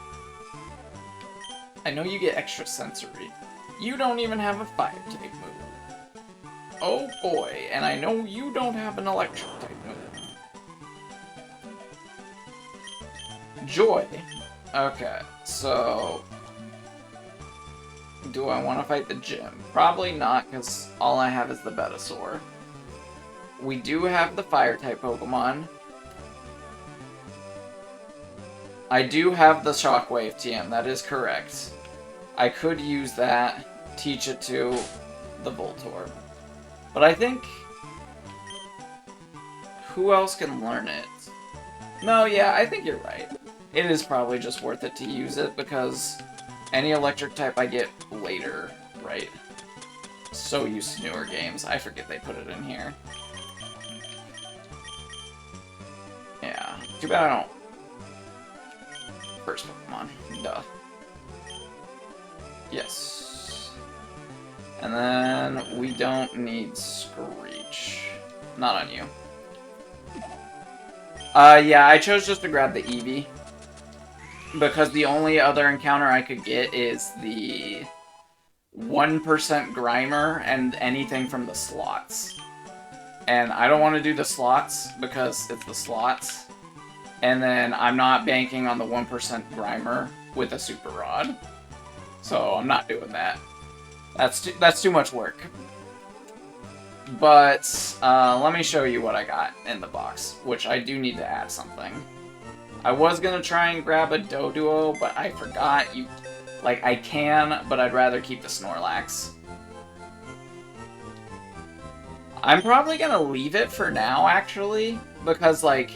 Speaker 1: I know you get extra sensory. You don't even have a fire type move. Oh boy, and I know you don't have an electric type move. Joy. Okay, so... do I want to fight the gym? Probably not, because all I have is the Venusaur. We do have the fire-type Pokemon. I do have the Shockwave TM, that is correct. I could use that, teach it to the Voltorb. But I think... who else can learn it? No, yeah, I think you're right. It is probably just worth it to use it, because any electric type I get later, right? So used to newer games, I forget they put it in here. Yeah, too bad I don't... First Pokemon, duh. Yes. And then we don't need Screech. Not on you. Yeah, I chose just to grab the Eevee. Because the only other encounter I could get is the 1% Grimer and anything from the slots. And I don't want to do the slots because it's the slots. And then I'm not banking on the 1% Grimer with a Super Rod. So I'm not doing that. That's too much work. But let me show you what I got in the box, which I do need to add something. I was gonna try and grab a Doduo, but I forgot you... like, I can, but I'd rather keep the Snorlax. I'm probably gonna leave it for now, actually, because, like,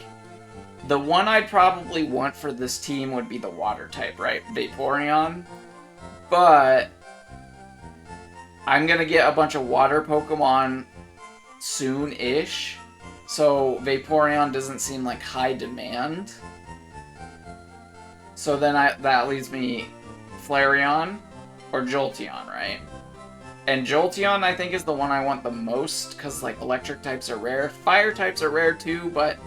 Speaker 1: the one I'd probably want for this team would be the Water type, right? Vaporeon. But I'm gonna get a bunch of Water Pokemon soon-ish, so Vaporeon doesn't seem like high demand. So then that leaves me Flareon or Jolteon, right? And Jolteon, I think, is the one I want the most, because, like, electric types are rare. Fire types are rare, too, but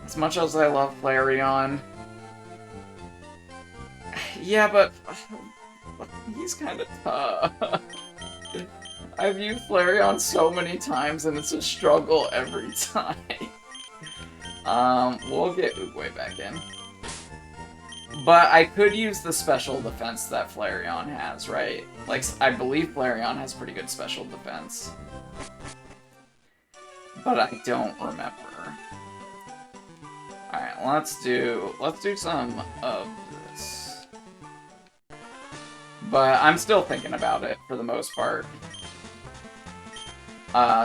Speaker 1: as much as I love Flareon... yeah, but he's kind of tough. I've used Flareon so many times, and it's a struggle every time. We'll get Oogway back in. But I could use the special defense that Flareon has, right? Like, I believe Flareon has pretty good special defense. But I don't remember. Alright, let's do some of this. But I'm still thinking about it, for the most part.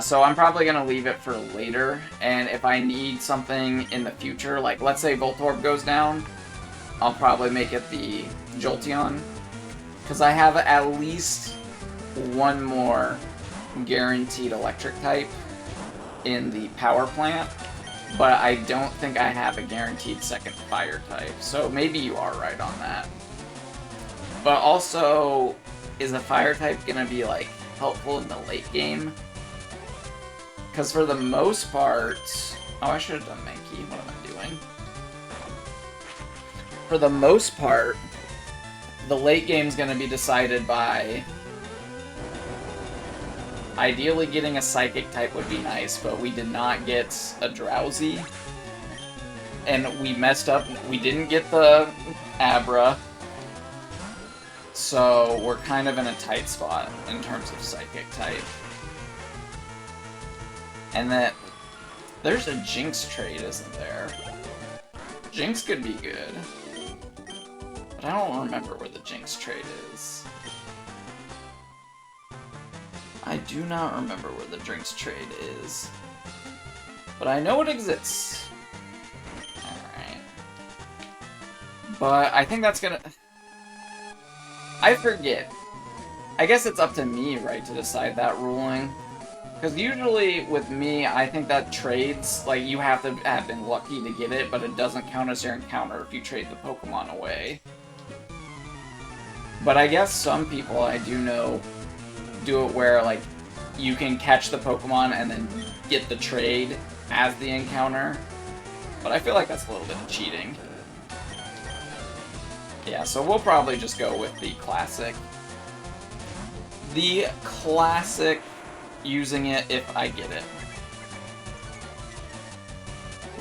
Speaker 1: So I'm probably gonna leave it for later, and if I need something in the future, like, let's say Voltorb goes down, I'll probably make it the Jolteon. Because I have at least one more guaranteed electric type in the power plant, but I don't think I have a guaranteed second fire type, so maybe you are right on that. But also, is a fire type gonna be, like, helpful in the late game? Because for the most part... Oh, I should have done Mankey. What am I doing? For the most part, the late game's gonna be decided by... Ideally, getting a Psychic type would be nice, but we did not get a Drowsy. And we messed up. We didn't get the Abra. So, we're kind of in a tight spot in terms of Psychic type. And then, there's a Jinx trade, isn't there? Jinx could be good. But I don't remember where the Jinx trade is. I do not remember where the Jinx trade is. But I know it exists. Alright. But I think that's gonna... I forget. I guess it's up to me, right, to decide that ruling. Because usually, with me, I think that trades, like, you have to have been lucky to get it, but it doesn't count as your encounter if you trade the Pokemon away. But I guess some people I do know do it where, like, you can catch the Pokemon and then get the trade as the encounter. But I feel like that's a little bit of cheating. Yeah, so we'll probably just go with the classic. The classic, using it if I get it.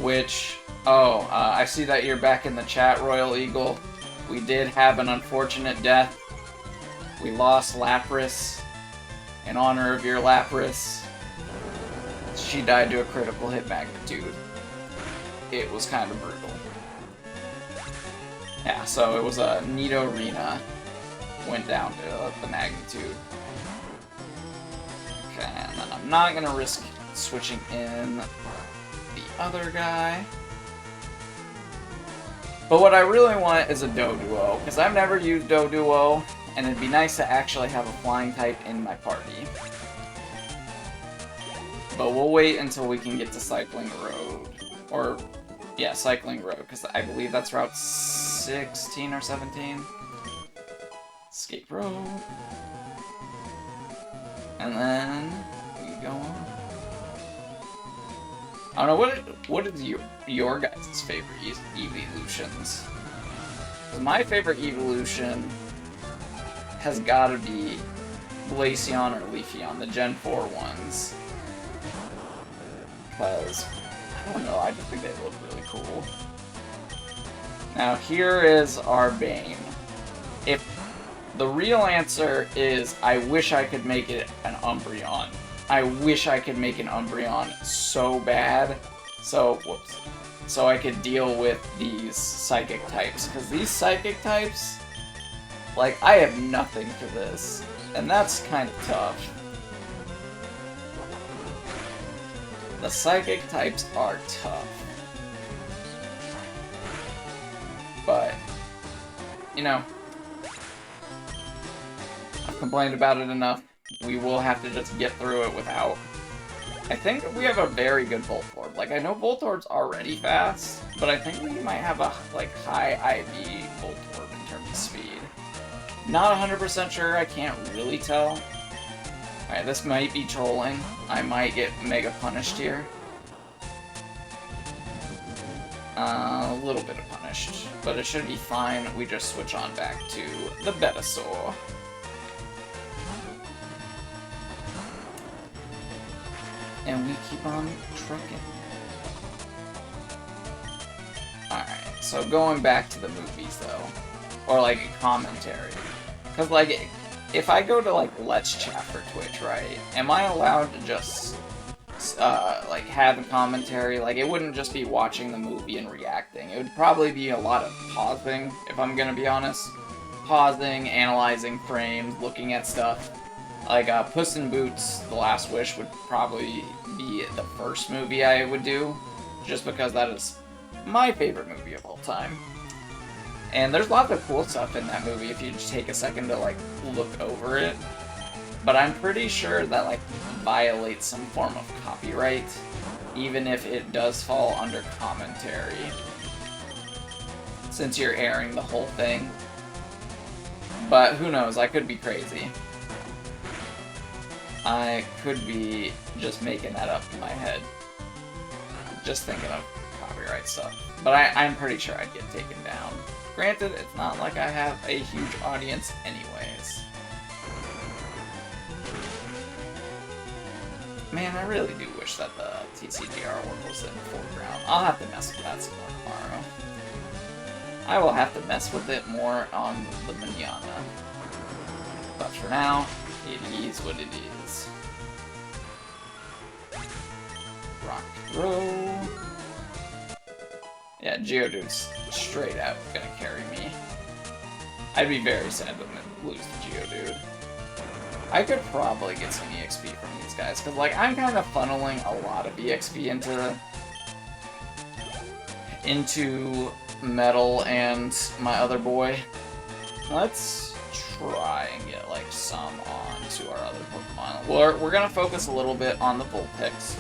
Speaker 1: Which, I see that you're back in the chat, Royal Eagle. We did have an unfortunate death. We lost Lapras. In honor of your Lapras, she died to a critical hit magnitude. It was kind of brutal. Yeah, so it was a Nidorina. Went down to the magnitude. Okay, and then I'm not gonna risk switching in the other guy. But what I really want is a Doduo, because I've never used Doduo, and it'd be nice to actually have a flying type in my party. But we'll wait until we can get to Cycling Road. Or, yeah, Cycling Road, because I believe that's Route 16 or 17. Escape Road. And then we go on. I don't know, what is your guys' favorite evolutions? My favorite evolution has gotta be Glaceon or Leafeon, the Gen 4 ones. Because, I don't know, I just think they look really cool. Now, here is our Bane. If the real answer is, I wish I could make it an Umbreon. I wish I could make an Umbreon so bad. So I could deal with these Psychic types. Because these Psychic types, like, I have nothing for this. And that's kind of tough. The Psychic types are tough. But, you know, I've complained about it enough. We will have to just get through it without. I think we have a very good Voltorb. Like, I know Voltorb's already fast, but I think we might have a, like, high IV Voltorb in terms of speed. Not 100% sure, I can't really tell. Alright, this might be trolling. I might get mega punished here. A little bit of punished, but it should be fine. We just switch on back to the Venusaur. And we keep on trucking. Alright, so going back to the movies though, or like a commentary, because like if I go to like Let's Chat for Twitch, right? Am I allowed to just like have a commentary? Like it wouldn't just be watching the movie and reacting. It would probably be a lot of pausing, if I'm gonna be honest. Pausing, analyzing frames, looking at stuff. Like Puss in Boots: The Last Wish would probably be the first movie I would do, just because that is my favorite movie of all time. And there's lots of cool stuff in that movie if you just take a second to like look over it. But I'm pretty sure that like violates some form of copyright, even if it does fall under commentary, since you're airing the whole thing. But who knows, I could be crazy. I could be just making that up in my head. Just thinking of copyright stuff. But I'm pretty sure I'd get taken down. Granted, it's not like I have a huge audience anyways. Man, I really do wish that the TCGR world was in the foreground. I'll have to mess with that some more tomorrow. I will have to mess with it more on the manana. But for now, it is what it is. Rock throw. Yeah, Geodude's straight out gonna carry me. I'd be very sad to lose to Geodude. I could probably get some EXP from these guys, because like I'm kind of funneling a lot of EXP into Metal and my other boy. Let's try and get like some on to our other Pokemon. We're gonna focus a little bit on the Vulpix,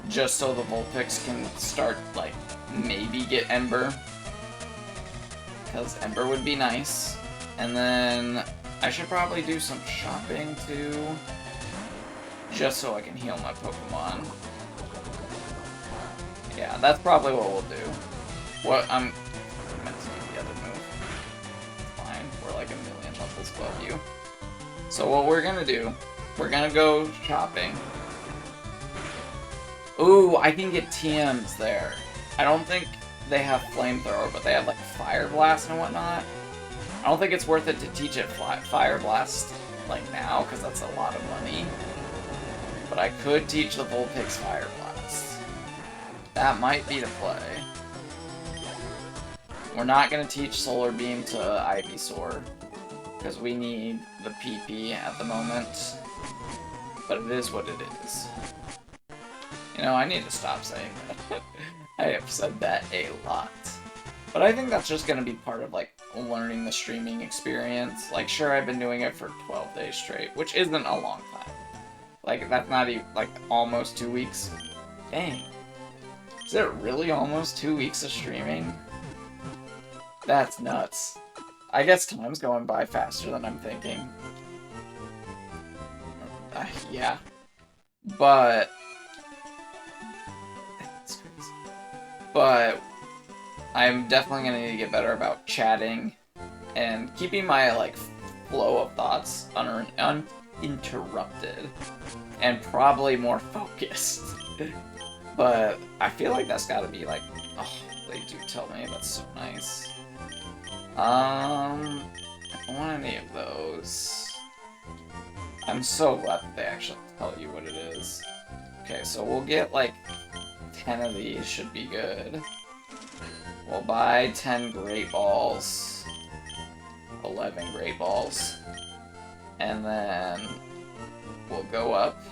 Speaker 1: just so the Vulpix can start like maybe get Ember, because Ember would be nice. And then I should probably do some shopping too, just so I can heal my Pokemon. Yeah, that's probably what we'll do. What I'm meant to do the other move. It's fine. We're like a million levels above you. So what we're gonna do, we're gonna go shopping. Ooh, I can get TMs there. I don't think they have Flamethrower, but they have like Fire Blast and whatnot. I don't think it's worth it to teach it Fire Blast like now, because that's a lot of money. But I could teach the Vulpix Fire Blast. That might be the play. We're not going to teach Solar Beam to Ivysaur, because we need the PP at the moment. But it is what it is. You know, I need to stop saying that. I have said that a lot. But I think that's just going to be part of, like, learning the streaming experience. Like, sure, I've been doing it for 12 days straight, which isn't a long time. Like, that's not even, like, almost 2 weeks. Dang. Is it really almost 2 weeks of streaming? That's nuts. I guess time's going by faster than I'm thinking. Yeah. But... That's crazy. But... I'm definitely gonna need to get better about chatting and keeping my, like, flow of thoughts uninterrupted. And probably more focused. But I feel like that's gotta be, like... Oh, they do tell me. That's so nice. I don't want any of those. I'm so glad that they actually tell you what it is. Okay, so we'll get like 10 of these, should be good. We'll buy 10 Great Balls, 11 Great Balls, and then we'll go up,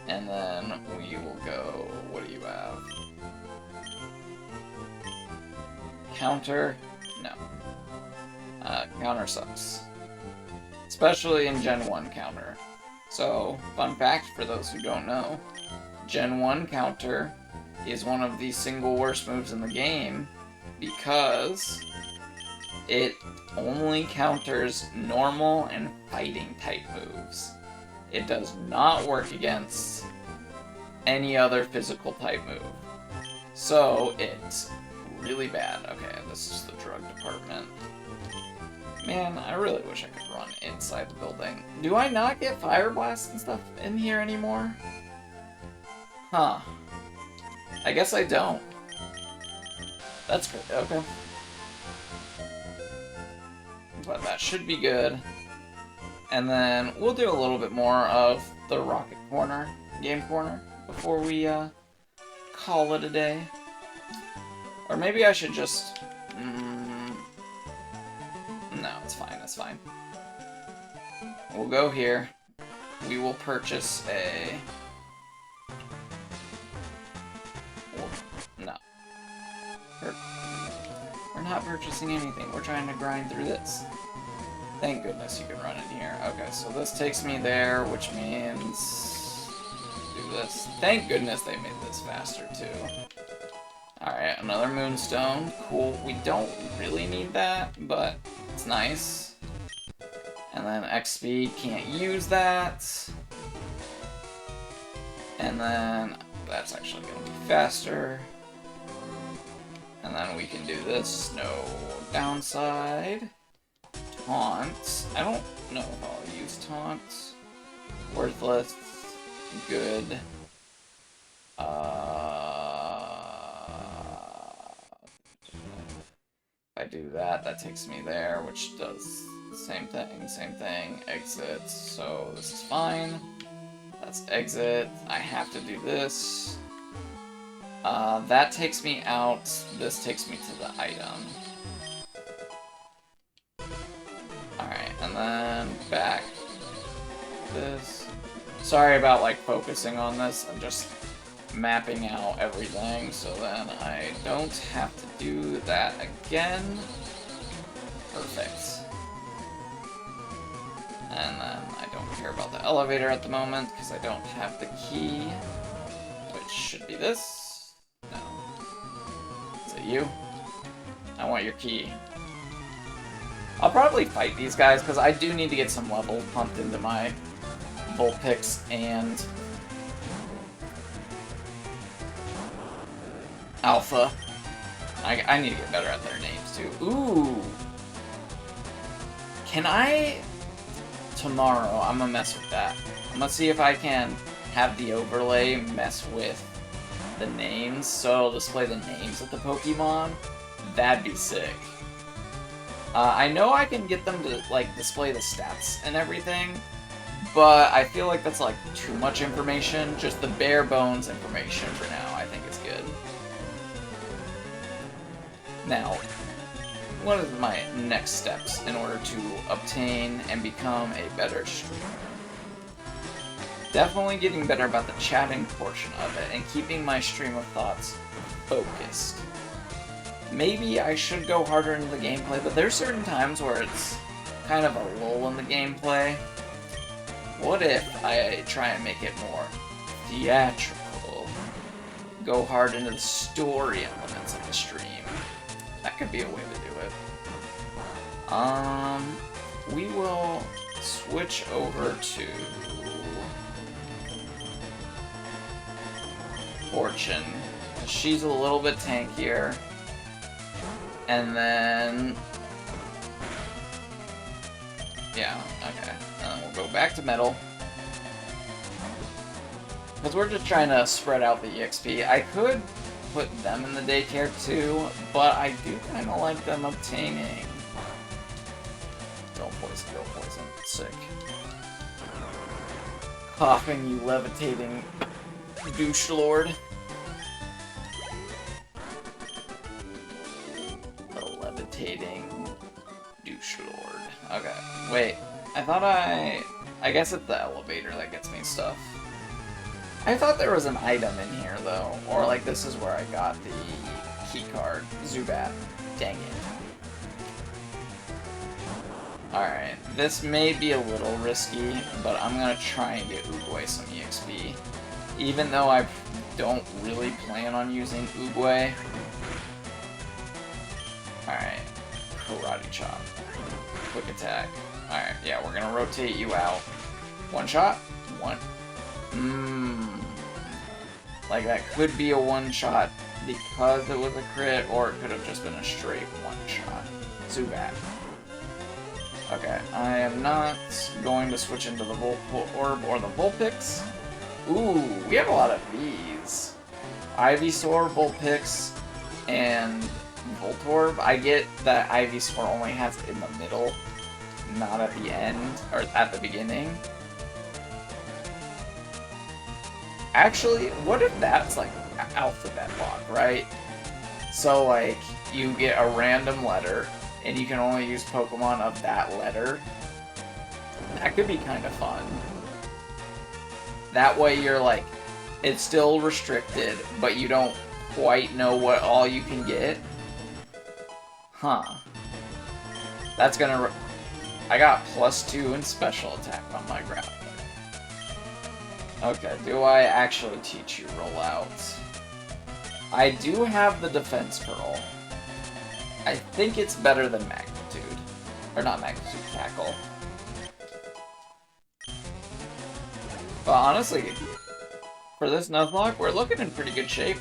Speaker 1: and then we will go, what do you have? Counter? No. Counter sucks. Especially in Gen 1 counter. So, fun fact for those who don't know, Gen 1 counter is one of the single worst moves in the game because it only counters normal and fighting type moves. It does not work against any other physical type move. So, it's really bad. Okay, this is the drug department. Man, I really wish I could run inside the building. Do I not get Fire Blast and stuff in here anymore? Huh. I guess I don't. That's good. Okay. But that should be good. And then we'll do a little bit more of the Rocket Corner, Game Corner, before we call it a day. Or maybe I should just... no, it's fine, it's fine. We'll go here. We will purchase a... no. We're not purchasing anything. We're trying to grind through this. Thank goodness you can run in here. Okay, so this takes me there, which means... do this. Thank goodness they made this faster, too. Alright, another Moonstone. Cool. We don't really need that, but it's nice. And then XP, can't use that. And then that's actually going to be faster. And then we can do this. No downside. Taunt. I don't know if I'll use taunt. Worthless. Good. If I do that, that takes me there, which does the same thing, exit, so this is fine. That's exit. I have to do this. That takes me out, this takes me to the item. Alright, and then back. This. Sorry about, like, focusing on this. I'm just mapping out everything, so then I don't have to do that again. Perfect. And then I don't care about the elevator at the moment, because I don't have the key, which should be this. No. Is it you? I want your key. I'll probably fight these guys, because I do need to get some level pumped into my Vulpix and Alpha. I need to get better at their names, too. Ooh! Can I... tomorrow, I'm gonna mess with that. I'm gonna see if I can have the overlay mess with the names, so it'll display the names of the Pokemon. That'd be sick. I know I can get them to, like, display the stats and everything, but I feel like that's, like, too much information. Just the bare bones information for now, I think is good. Now, what are my next steps in order to obtain and become a better streamer? Definitely getting better about the chatting portion of it and keeping my stream of thoughts focused. Maybe I should go harder into the gameplay, but there's certain times where it's kind of a lull in the gameplay. What if I try and make it more theatrical? Go hard into the story elements of the stream. That could be a way to do it. We will switch over to Fortune. She's a little bit tankier. And then... yeah, okay. And then we'll go back to Metal. Because we're just trying to spread out the EXP. I could put them in the daycare too, but I do kind of like them obtaining... Don't poison. Sick. Coughing, you levitating douche lord. The levitating douche lord. Okay, wait. I thought I guess it's the elevator that gets me stuff. I thought there was an item in here, though. Or, like, this is where I got the key card. Zubat. Dang it. Alright, this may be a little risky, but I'm gonna try and get Oogway some EXP. Even though I don't really plan on using Oogway. Alright. Karate Chop. Quick attack. Alright, yeah, we're gonna rotate you out. One shot? One. Like, that could be a one-shot because it was a crit, or it could have just been a straight one-shot. Zubat. Okay, I am not going to switch into the Voltorb or the Vulpix. Ooh, we have a lot of these. Ivysaur, Vulpix, and Voltorb. I get that Ivysaur only has it in the middle, not at the end, or at the beginning. Actually, what if that's like alphabet lock, right? So like, you get a random letter, and you can only use Pokemon of that letter. That could be kind of fun. That way you're like, it's still restricted, but you don't quite know what all you can get. Huh. That's gonna... I got +2 in special attack on my Grappler. Okay, do I actually teach you rollout? I do have the Defense Pearl. I think it's better than Magnitude. Or not Magnitude, Tackle. But honestly, for this Nuzlocke, we're looking in pretty good shape.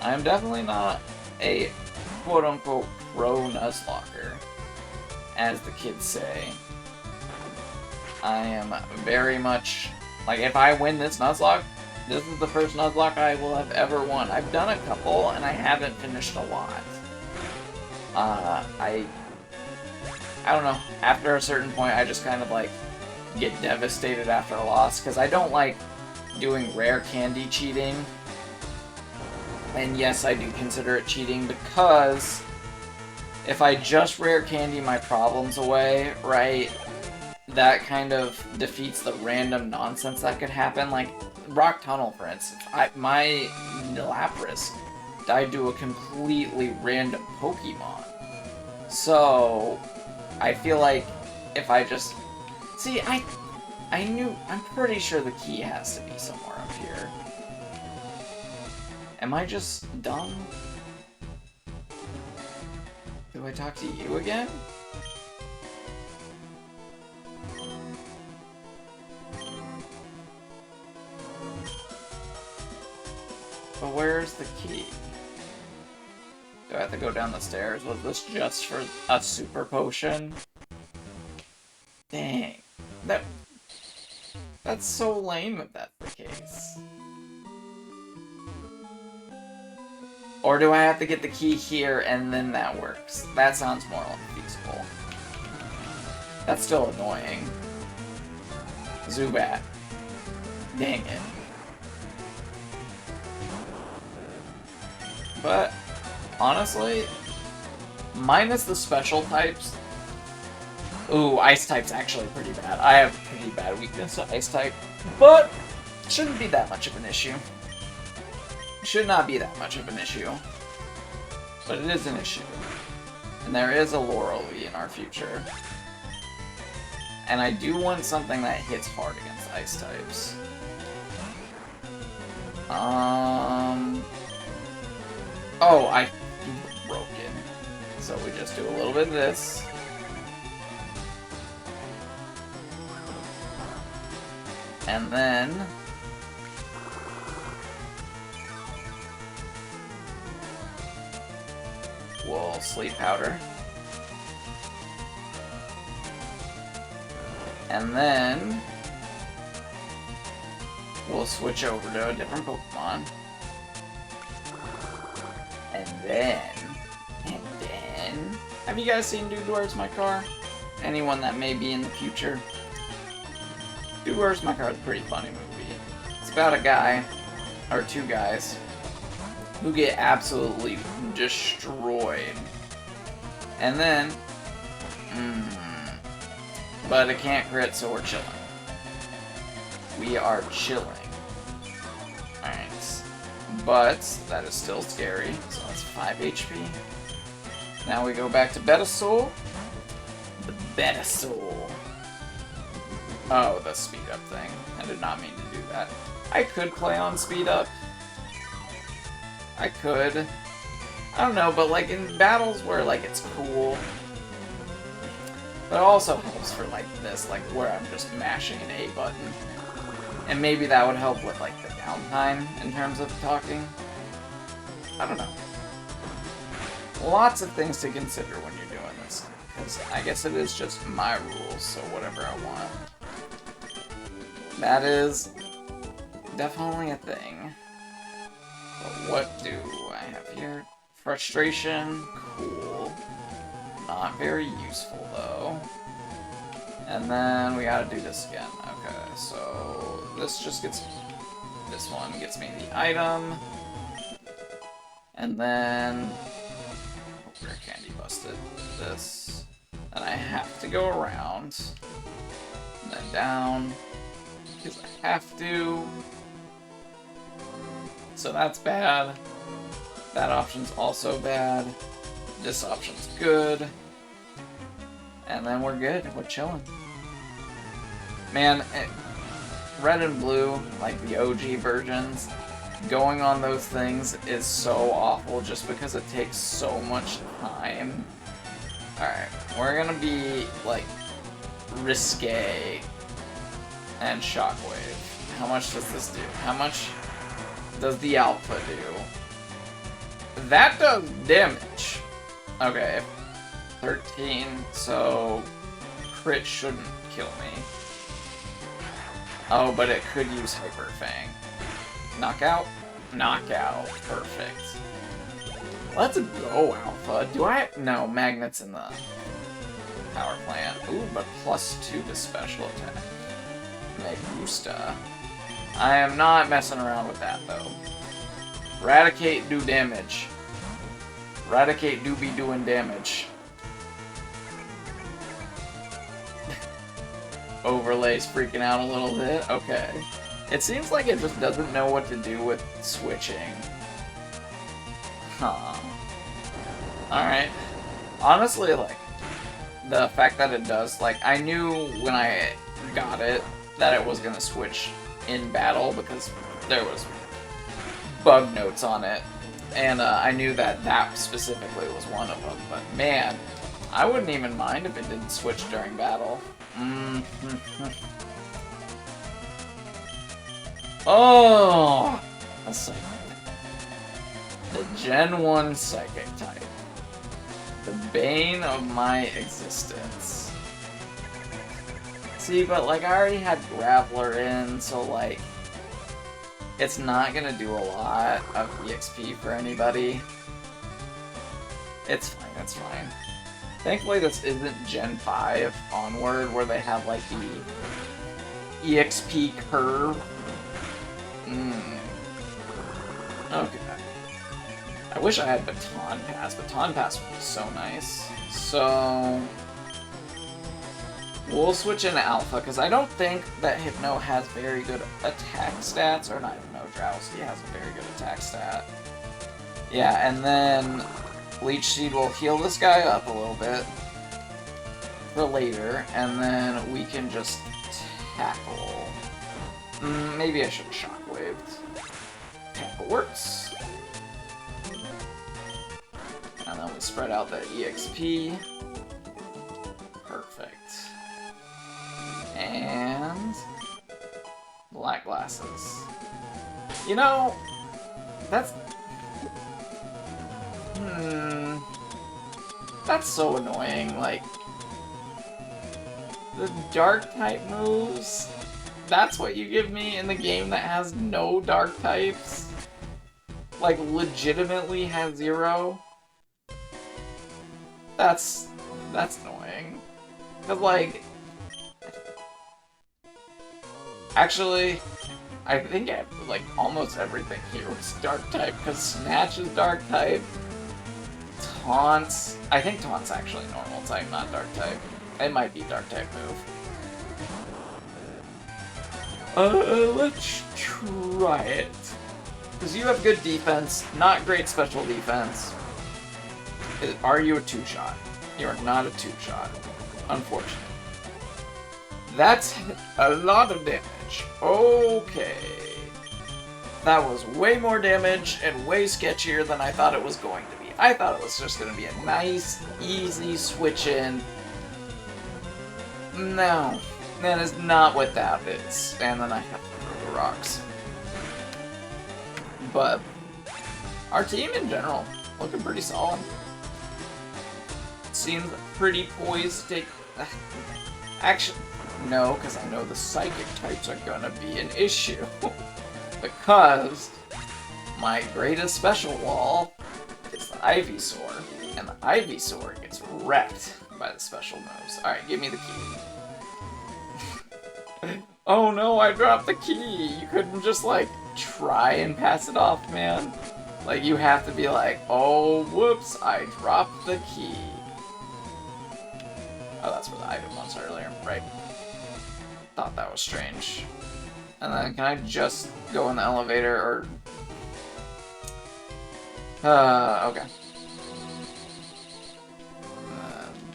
Speaker 1: I'm definitely not a quote-unquote pro Nuzlocker, as the kids say. I am very much... Like, if I win this Nuzlocke, this is the first Nuzlocke I will have ever won. I've done a couple, and I haven't finished a lot. I don't know. After a certain point, I just kind of, like, get devastated after a loss, because I don't like doing rare candy cheating. And yes, I do consider it cheating, because if I just rare candy my problems away, right, that kind of defeats the random nonsense that could happen. Like, Rock Tunnel, for instance. My Lapras died to a completely random Pokemon. So, I feel like if I just... See, I'm pretty sure the key has to be somewhere up here. Am I just dumb? Do I talk to you again? But where's the key? Do I have to go down the stairs? Was this just for a super potion? Dang. That's so lame if that's the case. Or do I have to get the key here and then that works? That sounds more feasible. That's still annoying. Zubat. Dang it. But, honestly, minus the special types... Ooh, Ice type's actually pretty bad. I have pretty bad weakness to Ice type, but shouldn't be that much of an issue. Should not be that much of an issue. But it is an issue. And there is a Laurel-V in our future. And I do want something that hits hard against Ice types. Oh, I broke it. So we just do a little bit of this. And then... we'll Sleep Powder. And then... we'll switch over to a different Pokemon. And then... Have you guys seen Dude, Where's My Car? Anyone that may be in the future? Dude, Where's My Car is a pretty funny movie. It's about a guy, or two guys, who get absolutely destroyed. And then... but it can't crit, so we're chilling. We are chilling. Alright. But, that is still scary, so that's 5 HP. Now we go back to Betasaur. The Betasaur. Oh, the speed up thing. I did not mean to do that. I could play on speed up. I could. I don't know, but like in battles where like it's cool. But it also helps for like this, like where I'm just mashing an A button. And maybe that would help with like the downtime in terms of talking. I don't know. Lots of things to consider when you're doing this. Because I guess it is just my rules, so whatever I want. That is definitely a thing. But what do I have here? Frustration, cool. Not very useful, though. And then we gotta do this again. Okay, so this just gets... This one gets me the item. And then... Oh, rare candy busted. This. And I have to go around. And then down. Because I have to. So that's bad. That option's also bad. This option's good. And then we're good. We're chilling. Man, red and blue, like the OG versions, going on those things is so awful just because it takes so much time. Alright, we're gonna be, like, risque and shockwave. How much does this do? How much does the alpha do? That does damage. Okay, 13, so crit shouldn't kill me. Oh, but it could use Hyper Fang. Knockout? Knockout. Perfect. Let's go, Alpha. Do I... No, Magnet's in the power plant. Ooh, but +2 to special attack. Me gusta. I am not messing around with that, though. Raticate do damage. Raticate do be doing damage. Overlay's freaking out a little bit. Okay. It seems like it just doesn't know what to do with switching. Huh. Alright. Honestly, like, the fact that it does, like, I knew when I got it that it was gonna switch in battle because there was bug notes on it. And I knew that that specifically was one of them. But man, I wouldn't even mind if it didn't switch during battle. Oh! A psychic. The Gen 1 psychic type. The bane of my existence. See, but like I already had Graveler in, so like it's not gonna do a lot of EXP for anybody. It's fine, it's fine. Thankfully this isn't Gen 5 onward where they have like the EXP curve. Okay. I wish I had Baton Pass. Baton Pass would be so nice. So we'll switch into Alpha, because I don't think that Hypno has very good attack stats. Or not Hypno, Drowsy has a very good attack stat. Yeah, and then Leech Seed will heal this guy up a little bit for later, and then we can just tackle. Maybe I should have Shockwaved. Tackle works. And then we spread out that EXP. Perfect. And black glasses. You know, that's... That's so annoying, like... The dark type moves, that's what you give me in the game that has no dark types? Like, legitimately has 0? That's annoying. Cause like... Actually, I think like almost everything here was dark type, because Snatch is dark type. Taunts... I think Taunt's actually normal type, not dark type. It might be dark type move. Let's try it. Because you have good defense, not great special defense. Are you a 2-shot? You are not a 2-shot. Unfortunate. That's a lot of damage. Okay. That was way more damage and way sketchier than I thought it was going to be. I thought it was just going to be a nice, easy switch in. No. That is not what that is. And then I have to throw the rocks. But our team in general, looking pretty solid. Seems pretty poised to take... Actually, no, because I know the psychic types are gonna be an issue. Because my greatest special wall is the Ivysaur, and the Ivysaur gets wrecked by the special moves. Alright, give me the key. Oh no, I dropped the key! You couldn't just, like, try and pass it off, man. Like, you have to be like, oh, whoops, I dropped the key. Oh, that's where the item was earlier, right? Thought that was strange. And then, can I just go in the elevator, or... okay.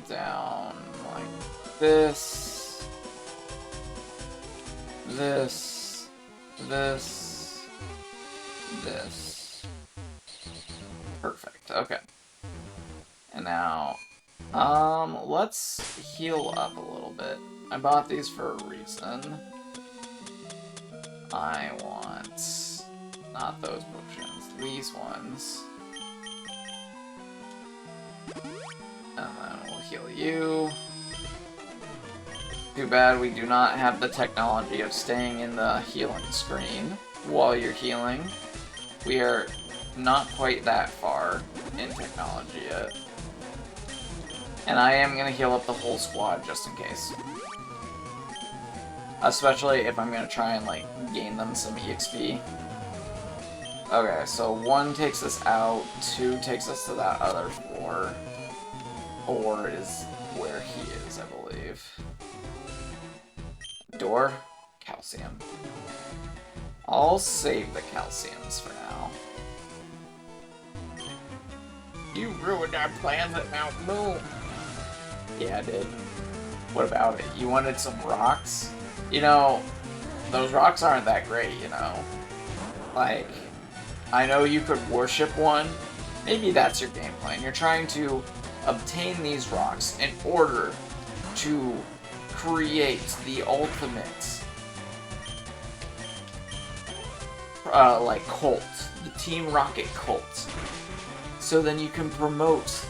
Speaker 1: Down like this. This. Perfect, okay. And now, let's heal up a little bit. I bought these for a reason. I want not those potions, these ones. And then we'll heal you. Too bad we do not have the technology of staying in the healing screen while you're healing. We are not quite that far in technology yet. And I am going to heal up the whole squad just in case. Especially if I'm going to try and, like, gain them some EXP. Okay, so 1 takes us out, 2 takes us to that other floor. 4 is where he is, I believe. Door? Calcium. I'll save the calciums for now. You ruined our plans at Mount Moon. Yeah, I did. What about it? You wanted some rocks? You know, those rocks aren't that great, you know? Like, I know you could worship one. Maybe that's your game plan. You're trying to obtain these rocks in order to create the ultimate, like, cult. The Team Rocket cult. So then you can promote...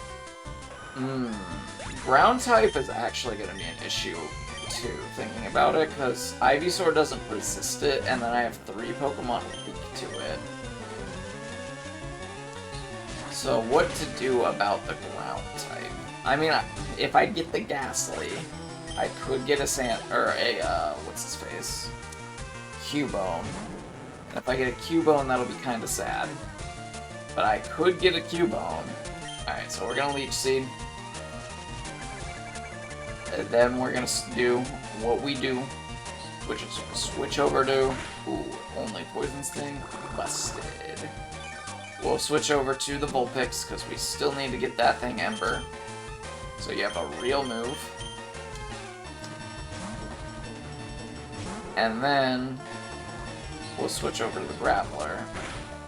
Speaker 1: Ground type is actually going to be an issue, too, thinking about it, because Ivysaur doesn't resist it, and then I have 3 Pokemon weak to it. So what to do about the ground type? I mean, if I get the Ghastly, I could get a what's his face? Cubone. And if I get a Cubone, that'll be kind of sad. But I could get a Cubone. Alright, so we're gonna Leech Seed. And then we're gonna do what we do, which is switch over to... Ooh, only Poison Sting? Busted. We'll switch over to the Vulpix, because we still need to get that thing Ember. So you have a real move. And then we'll switch over to the Grappler.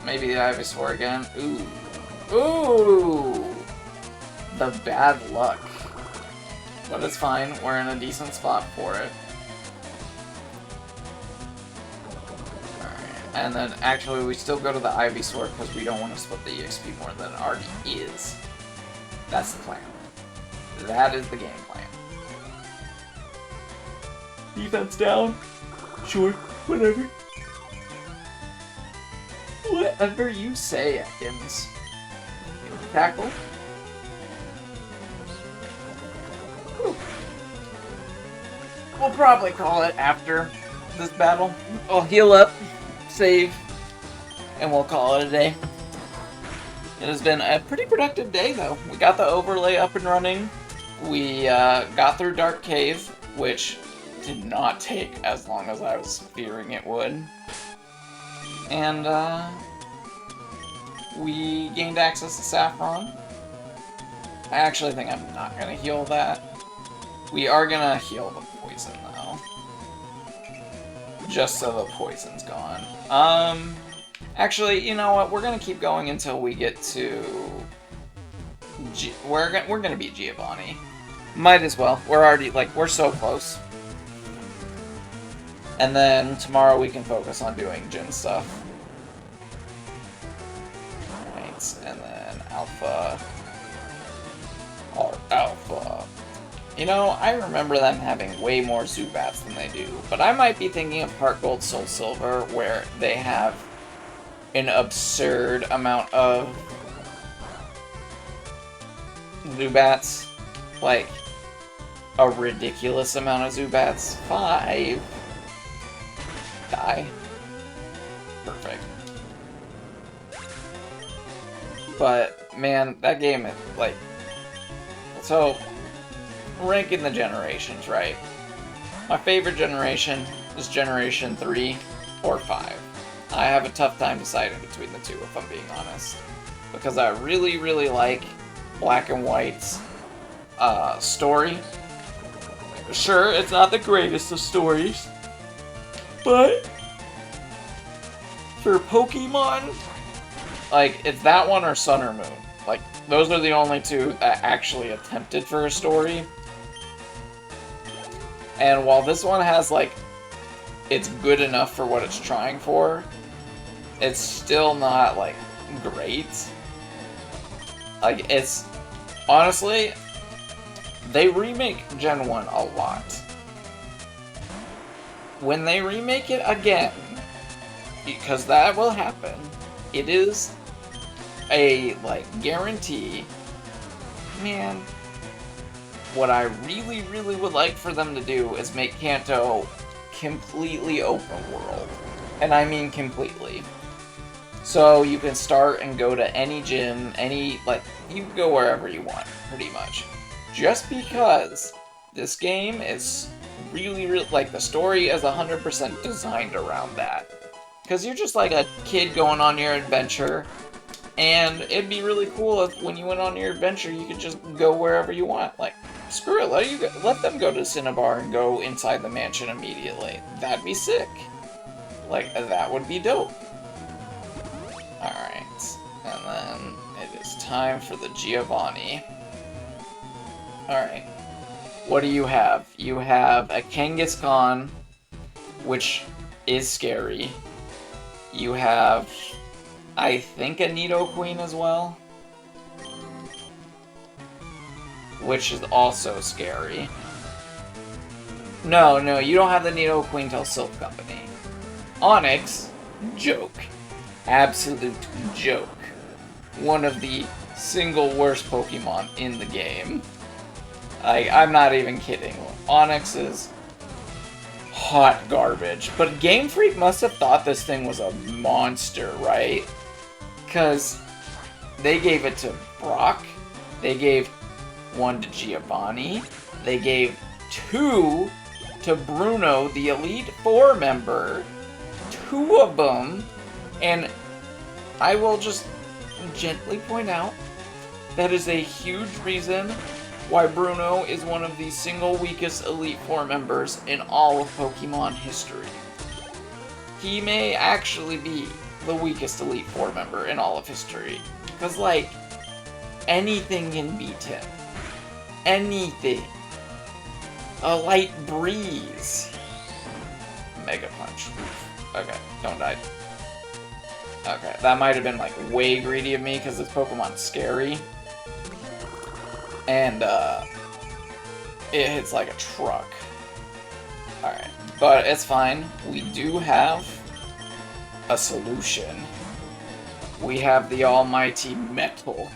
Speaker 1: Maybe the Ivysaur again. Ooh. Ooh! The bad luck. But it's fine, we're in a decent spot for it. Alright, and then actually we still go to the Ivysaur because we don't want to split the EXP more than it already is. That's the plan. That is the game plan. Defense down? Sure, whatever. Whatever you say, Ekans. Tackle? We'll probably call it after this battle. I'll heal up, save, and we'll call it a day. It has been a pretty productive day, though. We got the overlay up and running. We got through Dark Cave, which did not take as long as I was fearing it would. And we gained access to Saffron. I actually think I'm not going to heal that. We are going to heal the poison, though. Just so the poison's gone. Actually, you know what? We're going to keep going until we get to... We're going to beat Giovanni. Might as well. We're already, like, we're so close. And then tomorrow we can focus on doing gym stuff. Right, and then Alpha... Or Alpha... You know, I remember them having way more Zubats than they do, but I might be thinking of Heart Gold, Soul Silver, where they have an absurd amount of Zubats. Like, a ridiculous amount of Zubats. 5. Die. Perfect. But, man, that game is, like... So, ranking the generations, right? My favorite generation is Generation 3 or 5. I have a tough time deciding between the two, if I'm being honest. Because I really, really like Black and White's story. Sure, it's not the greatest of stories, but for Pokemon, like, it's that one or Sun or Moon. Like, those are the only two that actually attempted for a story. And while this one has, like, it's good enough for what it's trying for, it's still not, like, great. Like, it's... Honestly, they remake Gen 1 a lot. When they remake it again, because that will happen, it is a, like, guarantee. Man, what I really, really would like for them to do is make Kanto completely open world. And I mean completely. So you can start and go to any gym, like, you can go wherever you want, pretty much. Just because this game is really, really, like, the story is 100% designed around that. Because you're just like a kid going on your adventure, and it'd be really cool if when you went on your adventure you could just go wherever you want. Like, screw it, let them go to Cinnabar and go inside the mansion immediately. That'd be sick. Like, that would be dope. Alright, and then it is time for the Giovanni. Alright, what do you have? You have a Kangaskhan, which is scary. You have, I think, a Nidoqueen as well, which is also scary. No, you don't have the Nidoqueen till Silph Company. Onix, joke. Absolute joke. One of the single worst Pokemon in the game. I'm not even kidding. Onix is hot garbage. But Game Freak must have thought this thing was a monster, right? Because they gave it to Brock. They gave one to Giovanni. They gave 2 to Bruno, the Elite Four member. 2 of them. And I will just gently point out that is a huge reason why Bruno is one of the single weakest Elite Four members in all of Pokemon history. He may actually be the weakest Elite Four member in all of history. Because, like, anything can beat him. Anything. A light breeze. Mega Punch. Okay, don't die. Okay, that might have been, like, way greedy of me, because this Pokemon's scary. And, it hits like a truck. Alright, but it's fine. We do have a solution. We have the almighty Metal.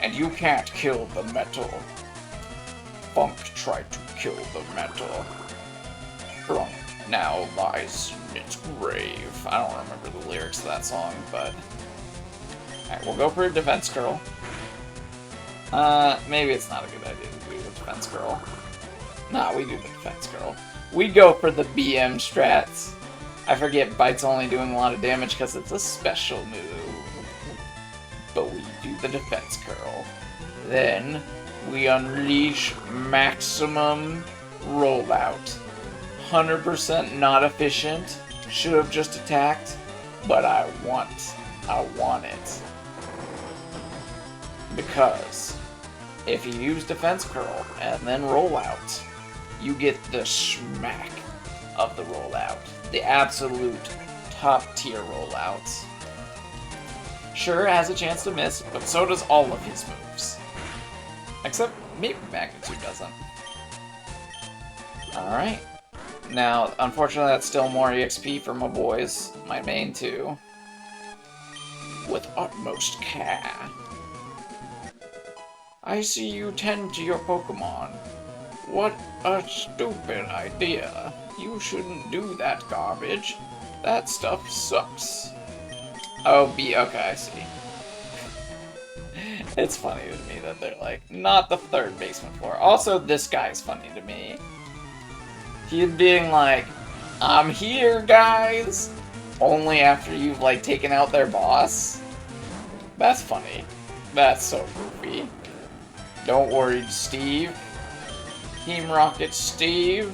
Speaker 1: And you can't kill the Metal. Funk tried to kill the Metal. Brunk now lies in its grave. I don't remember the lyrics to that song, but... Alright, we'll go for a Defense Curl. Maybe it's not a good idea to do the Defense Curl. Nah, we do the Defense Curl. We go for the BM strats. I forget Bite's only doing a lot of damage because it's a special move. But we do the Defense Curl. Then, we unleash Maximum Rollout. 100% not efficient. Should have just attacked. But I want it. Because if you use Defense Curl and then Rollout, you get the smack of the rollout. The absolute top tier rollouts. Sure, it has a chance to miss, but so does all of his moves. Except maybe Magnitude doesn't. Alright. Now, unfortunately, that's still more EXP for my boys. My main two. With utmost care. I see you tend to your Pokemon. What a stupid idea. You shouldn't do that garbage. That stuff sucks. Oh, okay, I see. It's funny to me that they're like, not the third baseman floor. Also, this guy's funny to me. He's being like, I'm here, guys! Only after you've, like, taken out their boss. That's funny. That's so goofy. Don't worry, Steve. Team Rocket Steve.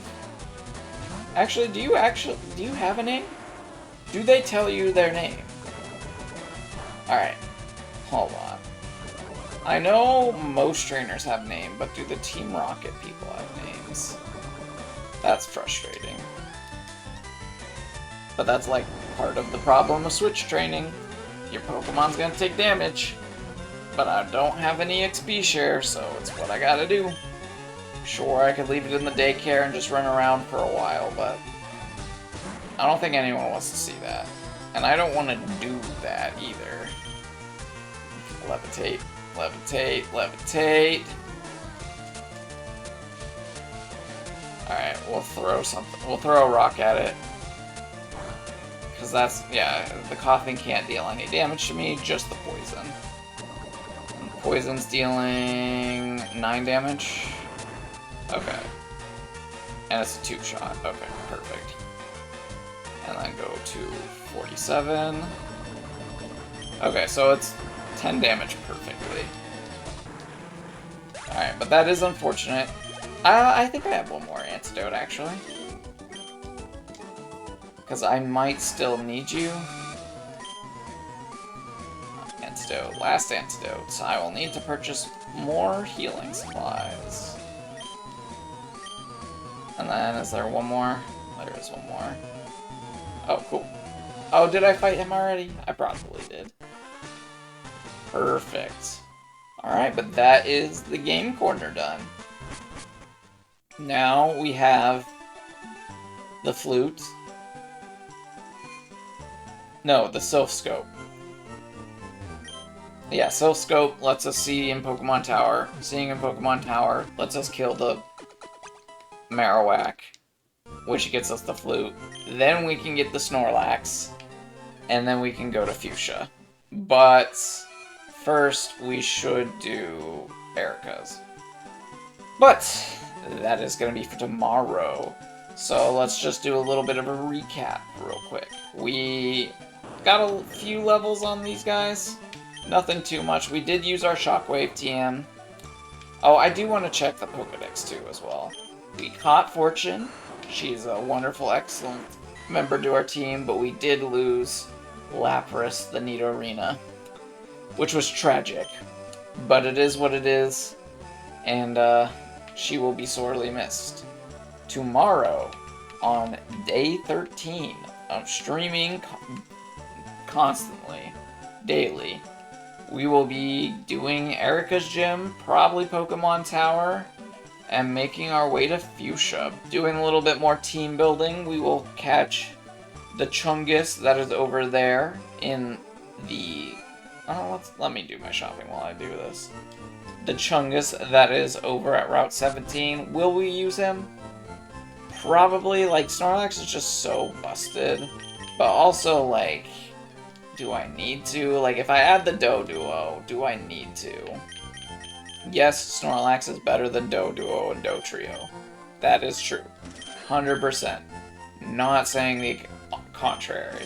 Speaker 1: Actually, do you have a name? Do they tell you their name? Alright. Hold on. I know most trainers have names, but do the Team Rocket people have names? That's frustrating. But that's like part of the problem of Switch training. Your Pokemon's gonna take damage. But I don't have any XP share, so it's what I gotta do. Sure, I could leave it in the daycare and just run around for a while, but I don't think anyone wants to see that. And I don't want to do that either. Levitate, levitate, levitate. Alright, we'll throw something. We'll throw a rock at it. Because that's, yeah, the coughing can't deal any damage to me, just the poison. And poison's dealing 9 damage. Okay. And it's a 2-shot. Okay, perfect. And then go to 47. Okay, so it's 10 damage perfectly. Alright, but that is unfortunate. I think I have one more antidote, actually. Because I might still need you. Antidote. Last antidote. I will need to purchase more healing supplies. And then, is there one more? There is one more. Oh, cool. Oh, did I fight him already? I probably did. Perfect. Alright, but that is the game corner done. Now we have the flute. No, the Silph Scope. Yeah, Silph Scope lets us see in Pokemon Tower. Seeing in Pokemon Tower lets us kill the Marowak, which gets us the flute. Then we can get the Snorlax, and then we can go to Fuchsia. But first, we should do Erika's. But that is going to be for tomorrow. So let's just do a little bit of a recap real quick. We got a few levels on these guys. Nothing too much. We did use our Shockwave TM. Oh, I do want to check the Pokedex too as well. We caught Fortune. She's a wonderful, excellent member to our team, but we did lose Lapras, the Nidorina, which was tragic. But it is what it is, and she will be sorely missed. Tomorrow, on day 13 of streaming constantly, daily, we will be doing Erika's Gym, probably Pokemon Tower, and making our way to Fuchsia. Doing a little bit more team building, we will catch the Chungus that is over there in the... Oh, let me do my shopping while I do this. The Chungus that is over at Route 17. Will we use him? Probably. Like, Snorlax is just so busted. But also, like, do I need to? Like, if I add the Doduo, do I need to? Yes, Snorlax is better than Doduo and Dotrio. That is true. 100%. Not saying the contrary.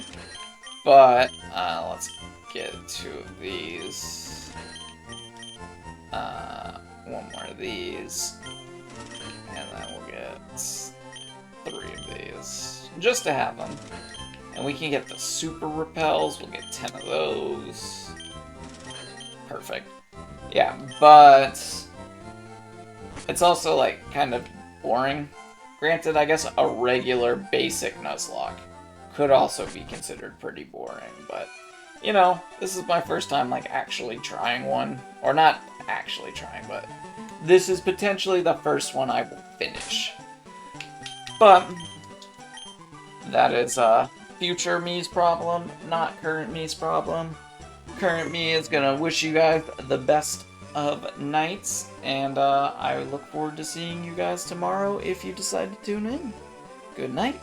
Speaker 1: But, let's get 2 of these. One more of these. And then we'll get 3 of these. Just to have them. And we can get the Super Repels. We'll get 10 of those. Perfect. Yeah, but it's also, like, kind of boring. Granted, I guess a regular basic Nuzlocke could also be considered pretty boring, but, you know, this is my first time, like, actually trying one. Or not actually trying, but this is potentially the first one I will finish. But that is, future me's problem, not current me's problem. Current me is gonna wish you guys the best of nights, and I look forward to seeing you guys tomorrow if you decide to tune in. Good night.